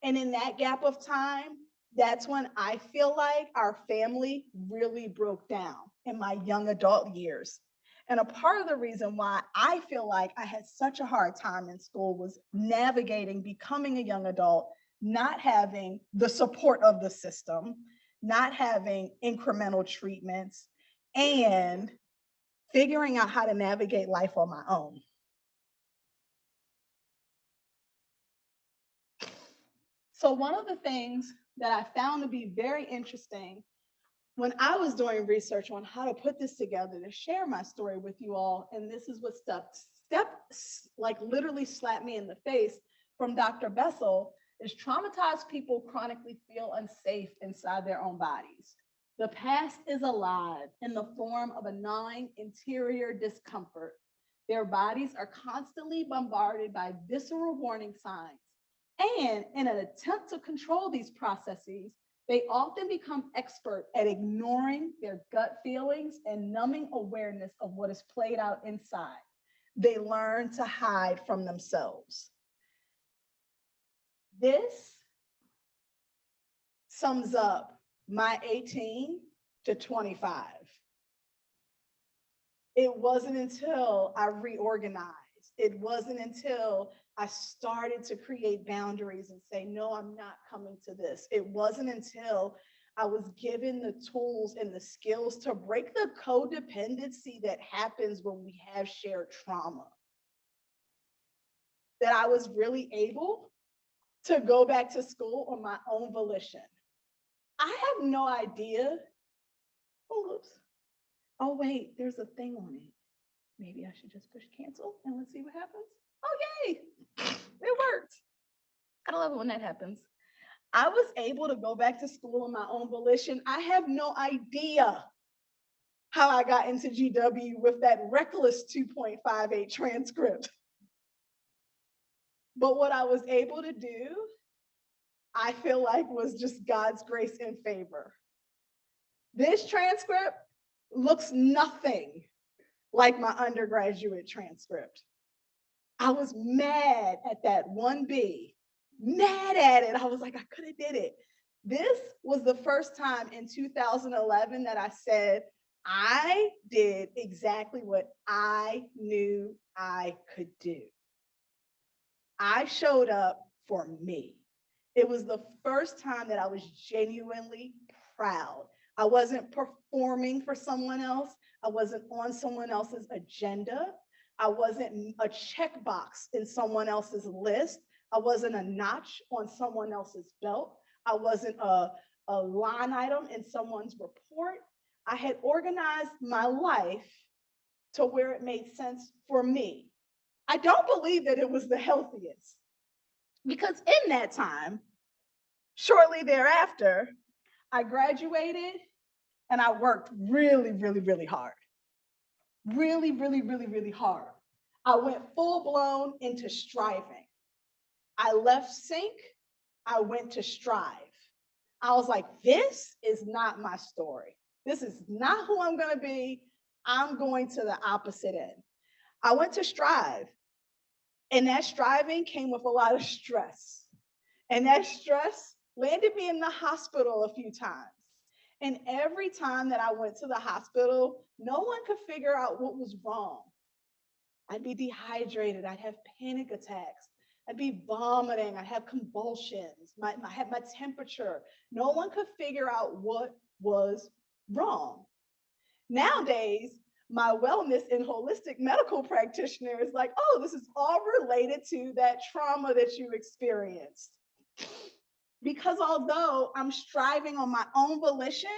And in that gap of time, That's when I feel like our family really broke down in my young adult years. And a part of the reason why I feel like I had such a hard time in school was navigating becoming a young adult, not having the support of the system, not having incremental treatments, and figuring out how to navigate life on my own. So, one of the things that I found to be very interesting when I was doing research on how to put this together to share my story with you all, and this is what like literally slapped me in the face from Dr. Bessel, is traumatized people chronically feel unsafe inside their own bodies. The past is alive in the form of a gnawing interior discomfort. Their bodies are constantly bombarded by visceral warning signs. And in an attempt to control these processes, they often become expert at ignoring their gut feelings and numbing awareness of what is played out inside. They learn to hide from themselves. This sums up my 18 to 25. It wasn't until I reorganized, it wasn't until I started to create boundaries and say, no, I'm not coming to this. It wasn't until I was given the tools and the skills to break the codependency that happens when we have shared trauma that I was really able to go back to school on my own volition. I have no idea. Oh, oops. Oh, wait, there's a thing on it. Maybe I should just push cancel and let's see what happens. Oh, yay, it worked. I love it when that happens. I was able to go back to school on my own volition. I have no idea how I got into GW with that reckless 2.58 transcript. But what I was able to do, I feel like, was just God's grace and favor. This transcript looks nothing like my undergraduate transcript. I was mad at that 1B, mad at it. I was like, I could have did it. This was the first time in 2011 that I said, I did exactly what I knew I could do. I showed up for me. It was the first time that I was genuinely proud. I wasn't performing for someone else. I wasn't on someone else's agenda. I wasn't a checkbox in someone else's list. I wasn't a notch on someone else's belt. I wasn't a line item in someone's report. I had organized my life to where it made sense for me. I don't believe that it was the healthiest, because in that time, shortly thereafter, I graduated and I worked really, really, really hard. Really, really, really, really hard. I went full blown into striving. I left sync, I went to strive. I was like, this is not my story. This is not who I'm going to be. I'm going to the opposite end. I went to strive. And that striving came with a lot of stress. And that stress landed me in the hospital a few times. And every time that I went to the hospital, no one could figure out what was wrong. I'd be dehydrated. I'd have panic attacks. I'd be vomiting. I'd have convulsions. I had my temperature. No one could figure out what was wrong. Nowadays, my wellness and holistic medical practitioner is like, oh, this is all related to that trauma that you experienced. Because although I'm striving on my own volition,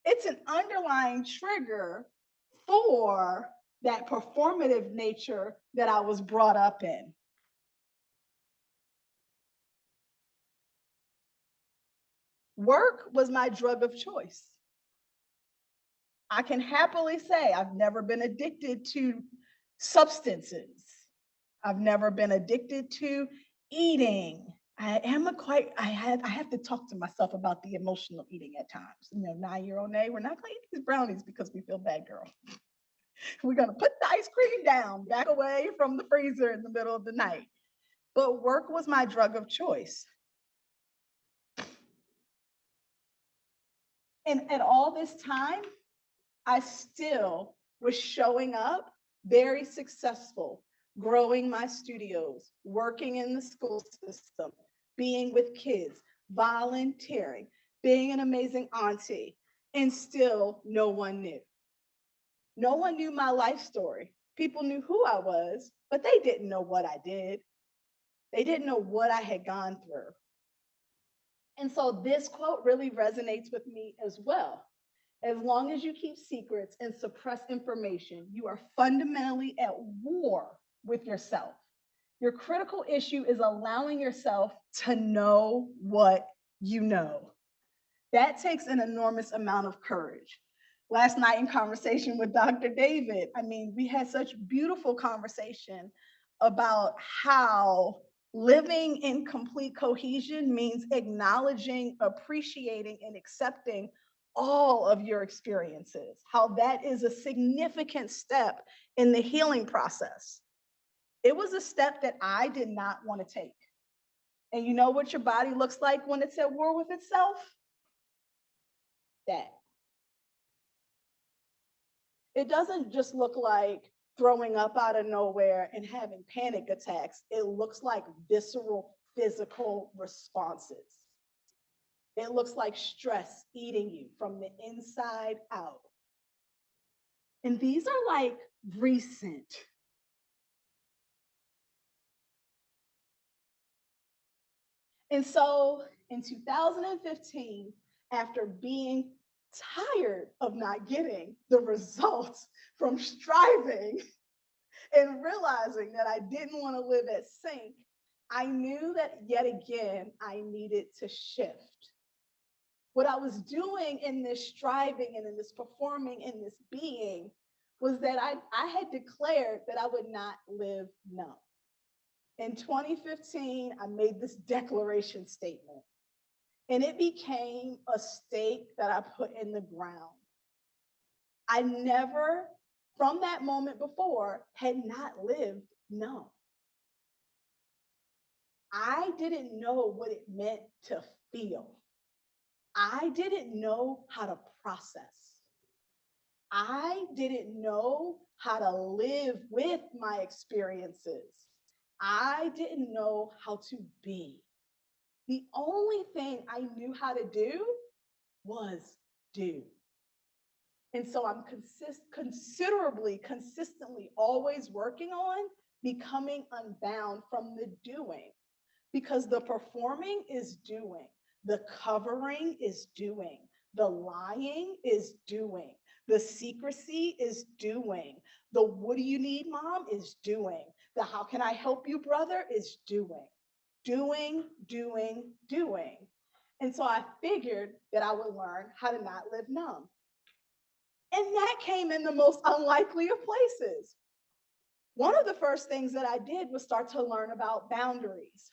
it's an underlying trigger for that performative nature that I was brought up in. Work was my drug of choice. I can happily say I've never been addicted to substances. I've never been addicted to eating. I have to talk to myself about the emotional eating at times. 9-year-old Nay, we're not going to eat these brownies because we feel bad, girl. We're going to put the ice cream down, back away from the freezer in the middle of the night. But work was my drug of choice. And at all this time, I still was showing up very successful, growing my studios, working in the school system, being with kids, volunteering, being an amazing auntie, and still no one knew. No one knew my life story. People knew who I was, but they didn't know what I did. They didn't know what I had gone through. And so this quote really resonates with me as well. As long as you keep secrets and suppress information, you are fundamentally at war with yourself. Your critical issue is allowing yourself to know what you know. That takes an enormous amount of courage. Last night in conversation with Dr. David, we had such beautiful conversation about how living in complete cohesion means acknowledging, appreciating, and accepting all of your experiences, how that is a significant step in the healing process. It was a step that I did not want to take. And you know what your body looks like when it's at war with itself? That. It doesn't just look like throwing up out of nowhere and having panic attacks. It looks like visceral physical responses. It looks like stress eating you from the inside out. And these are like recent. And so in 2015, after being tired of not getting the results from striving and realizing that I didn't want to live at sync, I knew that yet again, I needed to shift. What I was doing in this striving and in this performing, in this being, was that I had declared that I would not live numb. In 2015, I made this declaration statement, and it became a stake that I put in the ground. I never, from that moment before, had not lived numb. I didn't know what it meant to feel. I didn't know how to process. I didn't know how to live with my experiences. I didn't know how to be. The only thing I knew how to do was do. And so I'm consistently always working on becoming unbound from the doing, because the performing is doing, the covering is doing, the lying is doing, the secrecy is doing, the what do you need, mom, is doing, the how can I help you, brother, is doing. And so I figured that I would learn how to not live numb. And that came in the most unlikely of places. One of the first things that I did was start to learn about boundaries.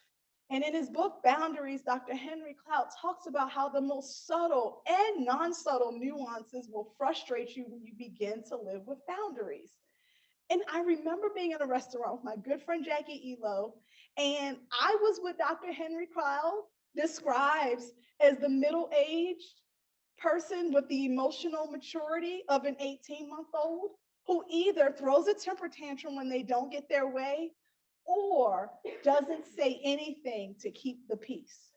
And in his book, Boundaries, Dr. Henry Cloud talks about how the most subtle and non-subtle nuances will frustrate you when you begin to live with boundaries. And I remember being in a restaurant with my good friend Jackie Elo, and I was what Dr. Henry Cloud describes as the middle-aged person with the emotional maturity of an 18-month-old who either throws a temper tantrum when they don't get their way or doesn't say anything to keep the peace.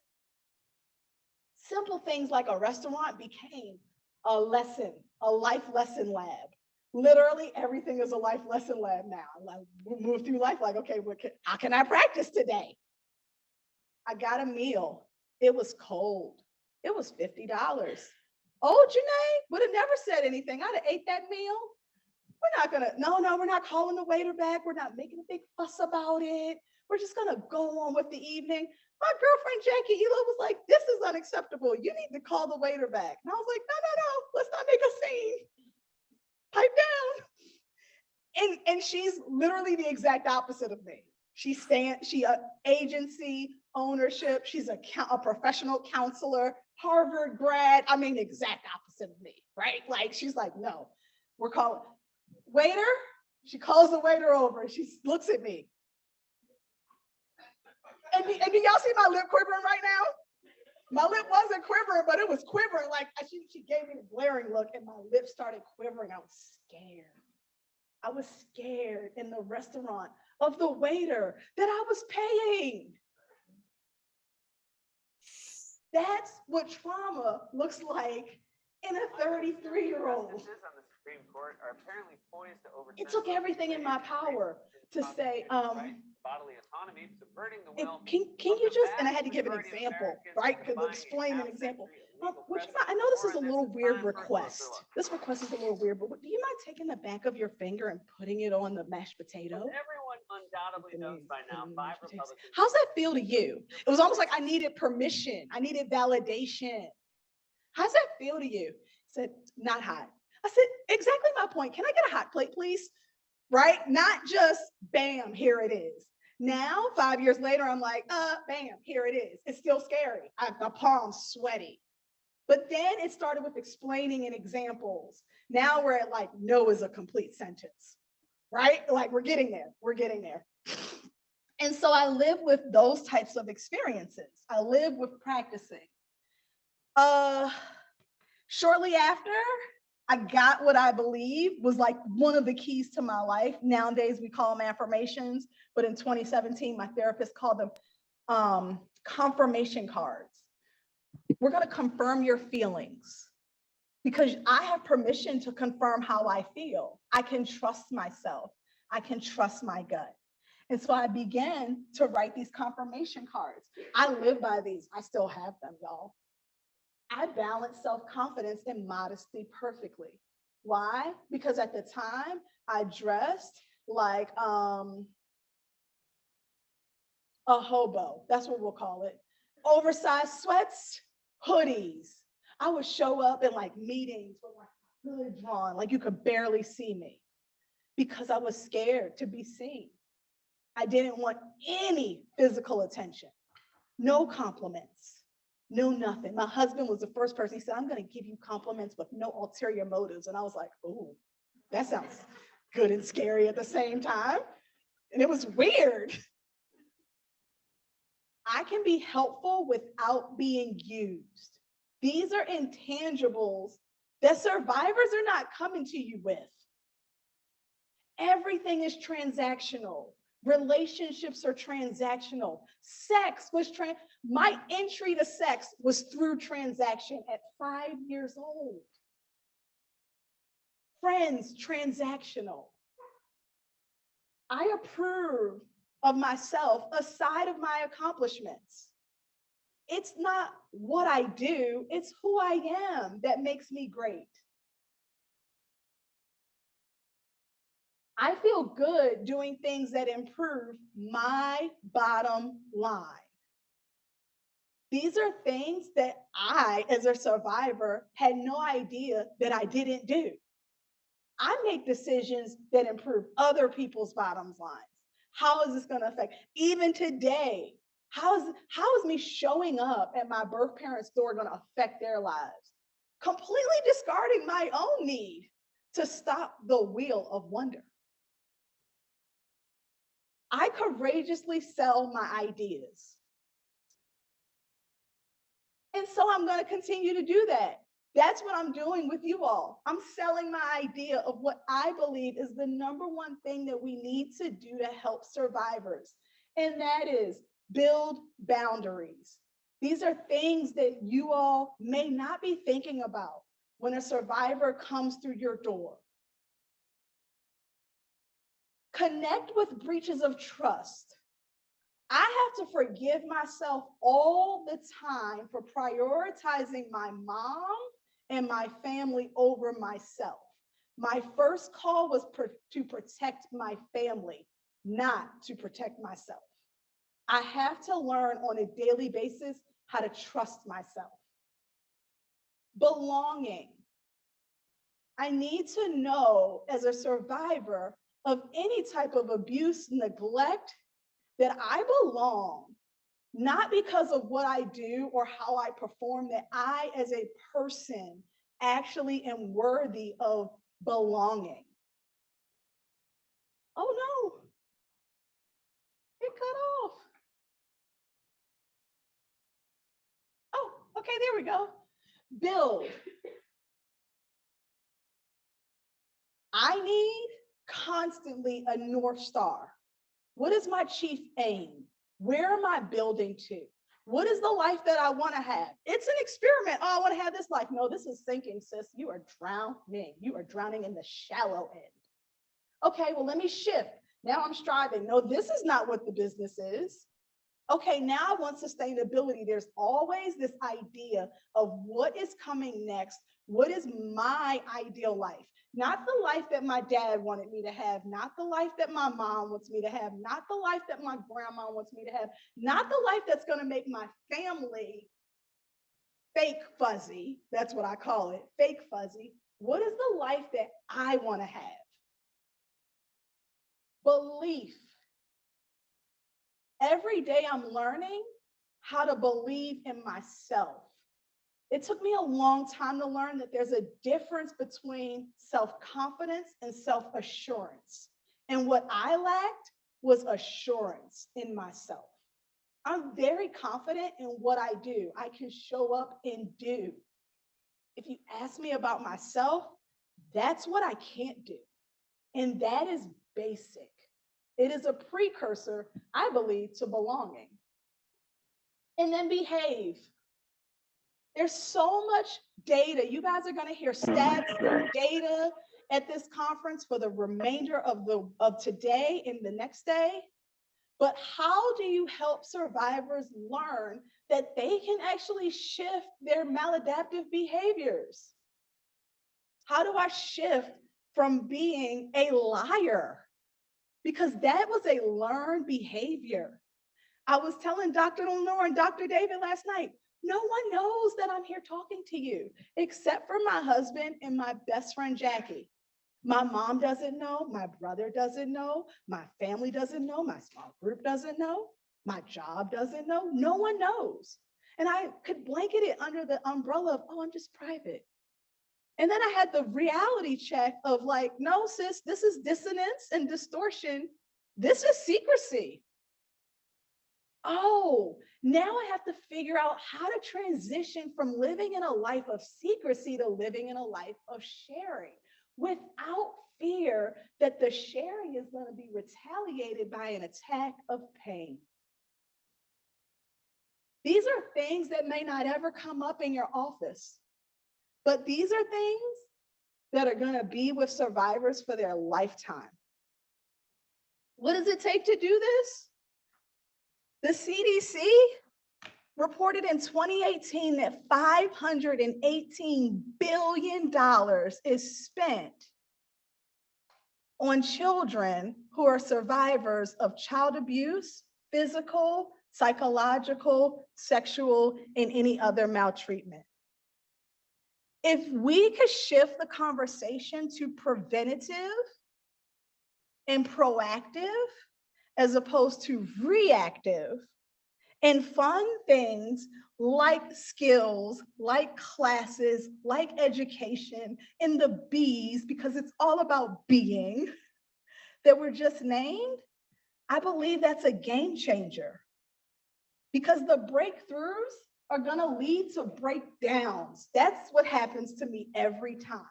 Simple things like a restaurant became a lesson, a life lesson lab. Literally everything is a life lesson lab now. Like, we move through life like, okay, how can I practice today? I got a meal. It was cold. It was $50. Oh, Jenae would have never said anything. I'd have ate that meal. We're not calling the waiter back. We're not making a big fuss about it. We're just gonna go on with the evening. My girlfriend Jackie Elo was like, this is unacceptable. You need to call the waiter back. And I was like, no, let's not make a scene. Pipe down. And she's literally the exact opposite of me. She agency ownership. She's a professional counselor, Harvard grad. Exact opposite of me, right? Like, she's like, no, we're calling waiter. She calls the waiter over and she looks at me. And do y'all see my lip quivering right now? My lip wasn't quivering, but it was quivering. Like she gave me a glaring look and my lips started quivering. I was scared. I was scared in the restaurant of the waiter that I was paying. That's what trauma looks like in a 33-year-old. It took everything in my power to say, bodily autonomy, subverting the will. Can you just, and I had to give an example, right? Because explain an example. Would you mind, I know this is a little weird request. This request is a little weird, but do you mind taking the back of your finger and putting it on the mashed potato? Everyone undoubtedly knows by now, 5 Republicans. How's that feel to you? It was almost like I needed permission. I needed validation. How's that feel to you? I said, not hot. I said, exactly my point. Can I get a hot plate, please? Right? Not just, bam, here it is. Now, 5 years later, I'm like, bam, here it is. It's still scary. My palm's sweaty. But then it started with explaining and examples. Now we're at like, no is a complete sentence, right? Like we're getting there. We're getting there. And so I live with those types of experiences. I live with practicing. Shortly after, I got what I believe was like one of the keys to my life. Nowadays, we call them affirmations, but in 2017, my therapist called them confirmation cards. We're going to confirm your feelings because I have permission to confirm how I feel. I can trust myself. I can trust my gut. And so I began to write these confirmation cards. I live by these. I still have them, y'all. I balance self-confidence and modesty perfectly. Why? Because at the time I dressed like a hobo. That's what we'll call it. Oversized sweats, hoodies. I would show up in like meetings with my hood drawn, like you could barely see me because I was scared to be seen. I didn't want any physical attention, no compliments. No, nothing. My husband was the first person. He said, I'm going to give you compliments with no ulterior motives. And I was like, oh, that sounds good and scary at the same time. And it was weird. I can be helpful without being used. These are intangibles that survivors are not coming to you with. Everything is transactional. Relationships are transactional. Sex was my entry to sex was through transaction at 5 years old. Friends, transactional. I approve of myself aside of my accomplishments. It's not what I do, it's who I am that makes me great. I feel good doing things that improve my bottom line. These are things that I, as a survivor, had no idea that I didn't do. I make decisions that improve other people's bottom lines. How is this going to affect? Even today, how is me showing up at my birth parents' door going to affect their lives? Completely discarding my own need to stop the wheel of wonder. I courageously sell my ideas. And so I'm going to continue to do that. That's what I'm doing with you all. I'm selling my idea of what I believe is the number one thing that we need to do to help survivors. And that is build boundaries. These are things that you all may not be thinking about when a survivor comes through your door. Connect with breaches of trust. I have to forgive myself all the time for prioritizing my mom and my family over myself. My first call was to protect my family, not to protect myself. I have to learn on a daily basis how to trust myself. Belonging. I need to know as a survivor of any type of abuse, neglect, that I belong, not because of what I do or how I perform, that I as a person actually am worthy of belonging. Oh no, it cut off. Oh, Okay, there we go. Build. I need constantly a North Star. What is my chief aim? Where am I building to? What is the life that I want to have? It's an experiment. Oh, I want to have this life. No, this is sinking, sis. You are drowning. You are drowning in the shallow end. Okay, well, let me shift. Now I'm striving. No, this is not what the business is. Okay, now I want sustainability. There's always this idea of what is coming next. What is my ideal life? Not the life that my dad wanted me to have, not the life that my mom wants me to have, not the life that my grandma wants me to have, not the life that's going to make my family fake fuzzy. That's what I call it, fake fuzzy. What is the life that I want to have? Belief. Every day I'm learning how to believe in myself. It took me a long time to learn that there's a difference between self-confidence and self-assurance. And what I lacked was assurance in myself. I'm very confident in what I do. I can show up and do. If you ask me about myself, that's what I can't do. And that is basic. It is a precursor, I believe, to belonging. And then behave. There's so much data. You guys are going to hear stats and data at this conference for the remainder of today and the next day. But how do you help survivors learn that they can actually shift their maladaptive behaviors? How do I shift from being a liar? Because that was a learned behavior. I was telling Dr. Lenore and Dr. David last night, no one knows that I'm here talking to you, except for my husband and my best friend, Jackie. My mom doesn't know, my brother doesn't know, my family doesn't know, my small group doesn't know, my job doesn't know, no one knows. And I could blanket it under the umbrella of, oh, I'm just private. And then I had the reality check of like, no, sis, this is dissonance and distortion. This is secrecy. Oh, now I have to figure out how to transition from living in a life of secrecy to living in a life of sharing without fear that the sharing is going to be retaliated by an attack of pain. These are things that may not ever come up in your office, but these are things that are going to be with survivors for their lifetime. What does it take to do this? The CDC reported in 2018 that $518 billion is spent on children who are survivors of child abuse, physical, psychological, sexual, and any other maltreatment. If we could shift the conversation to preventative and proactive, as opposed to reactive, and fund things like skills, like classes, like education, and the B's, because it's all about being, that were just named, I believe that's a game changer. Because the breakthroughs are gonna lead to breakdowns. That's what happens to me every time.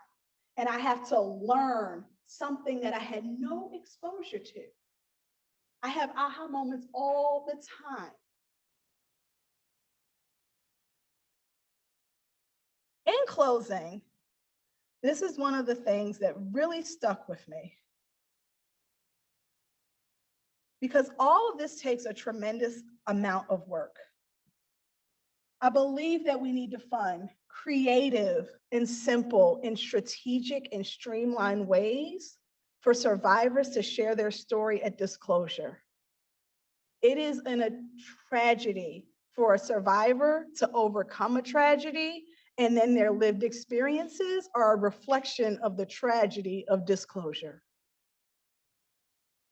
And I have to learn something that I had no exposure to. I have aha moments all the time. In closing, this is one of the things that really stuck with me. Because all of this takes a tremendous amount of work. I believe that we need to fund creative and simple and strategic and streamlined ways for survivors to share their story at disclosure. It is a tragedy for a survivor to overcome a tragedy, and then their lived experiences are a reflection of the tragedy of disclosure.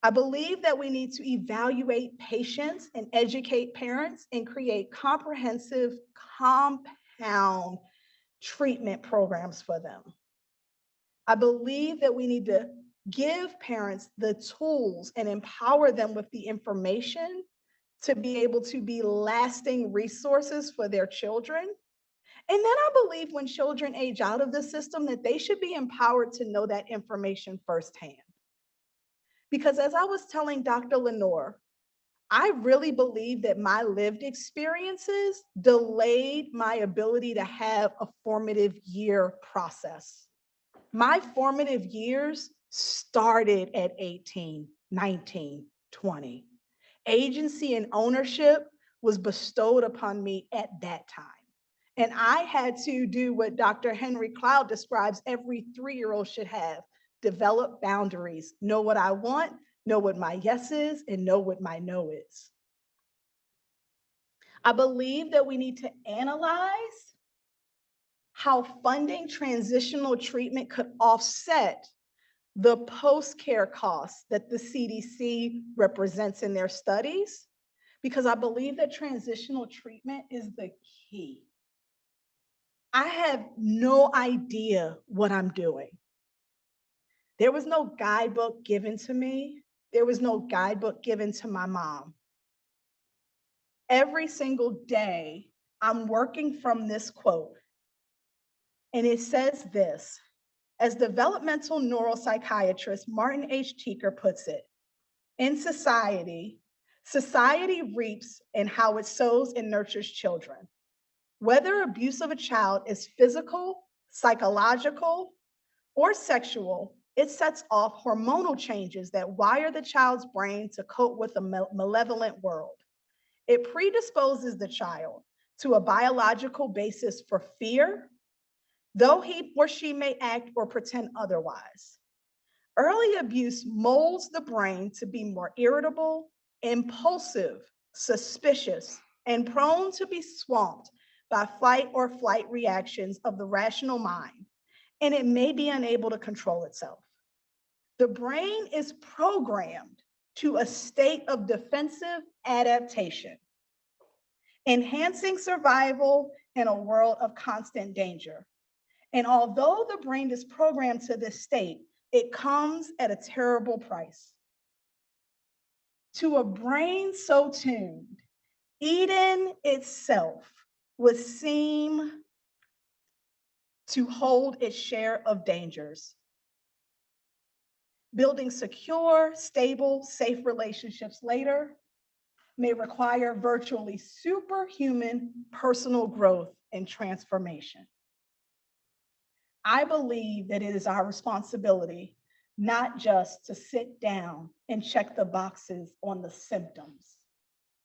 I believe that we need to evaluate patients and educate parents and create comprehensive, compound treatment programs for them. I believe that we need to give parents the tools and empower them with the information to be able to be lasting resources for their children. And then I believe when children age out of the system that they should be empowered to know that information firsthand. Because as I was telling Dr. Lenore, I really believe that my lived experiences delayed my ability to have a formative year process. My formative years started at 18, 19, 20. Agency and ownership was bestowed upon me at that time. And I had to do what Dr. Henry Cloud describes every 3-year-old should have: develop boundaries, know what I want, know what my yes is, and know what my no is. I believe that we need to analyze how funding transitional treatment could offset the post-care costs that the CDC represents in their studies, because I believe that transitional treatment is the key. I have no idea what I'm doing. There was no guidebook given to me. There was no guidebook given to my mom. Every single day, I'm working from this quote, and it says this: as developmental neuropsychiatrist Martin H. Teacher puts it, in society, society reaps in how it sows and nurtures children. Whether abuse of a child is physical, psychological, or sexual, it sets off hormonal changes that wire the child's brain to cope with a malevolent world. It predisposes the child to a biological basis for fear, though he or she may act or pretend otherwise. Early abuse molds the brain to be more irritable, impulsive, suspicious, and prone to be swamped by fight or flight reactions of the rational mind, and it may be unable to control itself. The brain is programmed to a state of defensive adaptation, enhancing survival in a world of constant danger. And although the brain is programmed to this state, it comes at a terrible price. To a brain so tuned, Eden itself would seem to hold its share of dangers. Building secure, stable, safe relationships later may require virtually superhuman personal growth and transformation. I believe that it is our responsibility not just to sit down and check the boxes on the symptoms,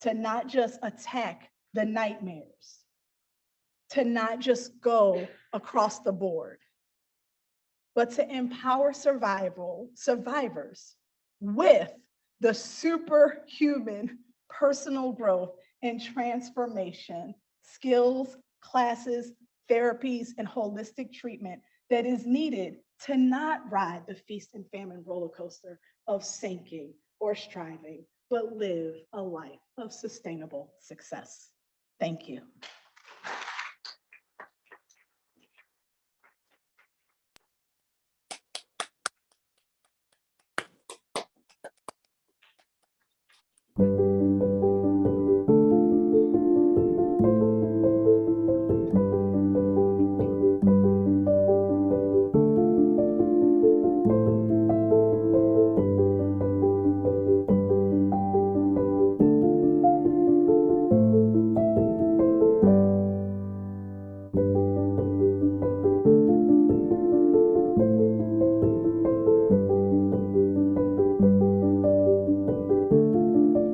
to not just attack the nightmares, to not just go across the board, but to empower survivors with the superhuman personal growth and transformation, skills, classes, therapies, and holistic treatment that is needed to not ride the feast and famine roller coaster of sinking or striving, but live a life of sustainable success. Thank you.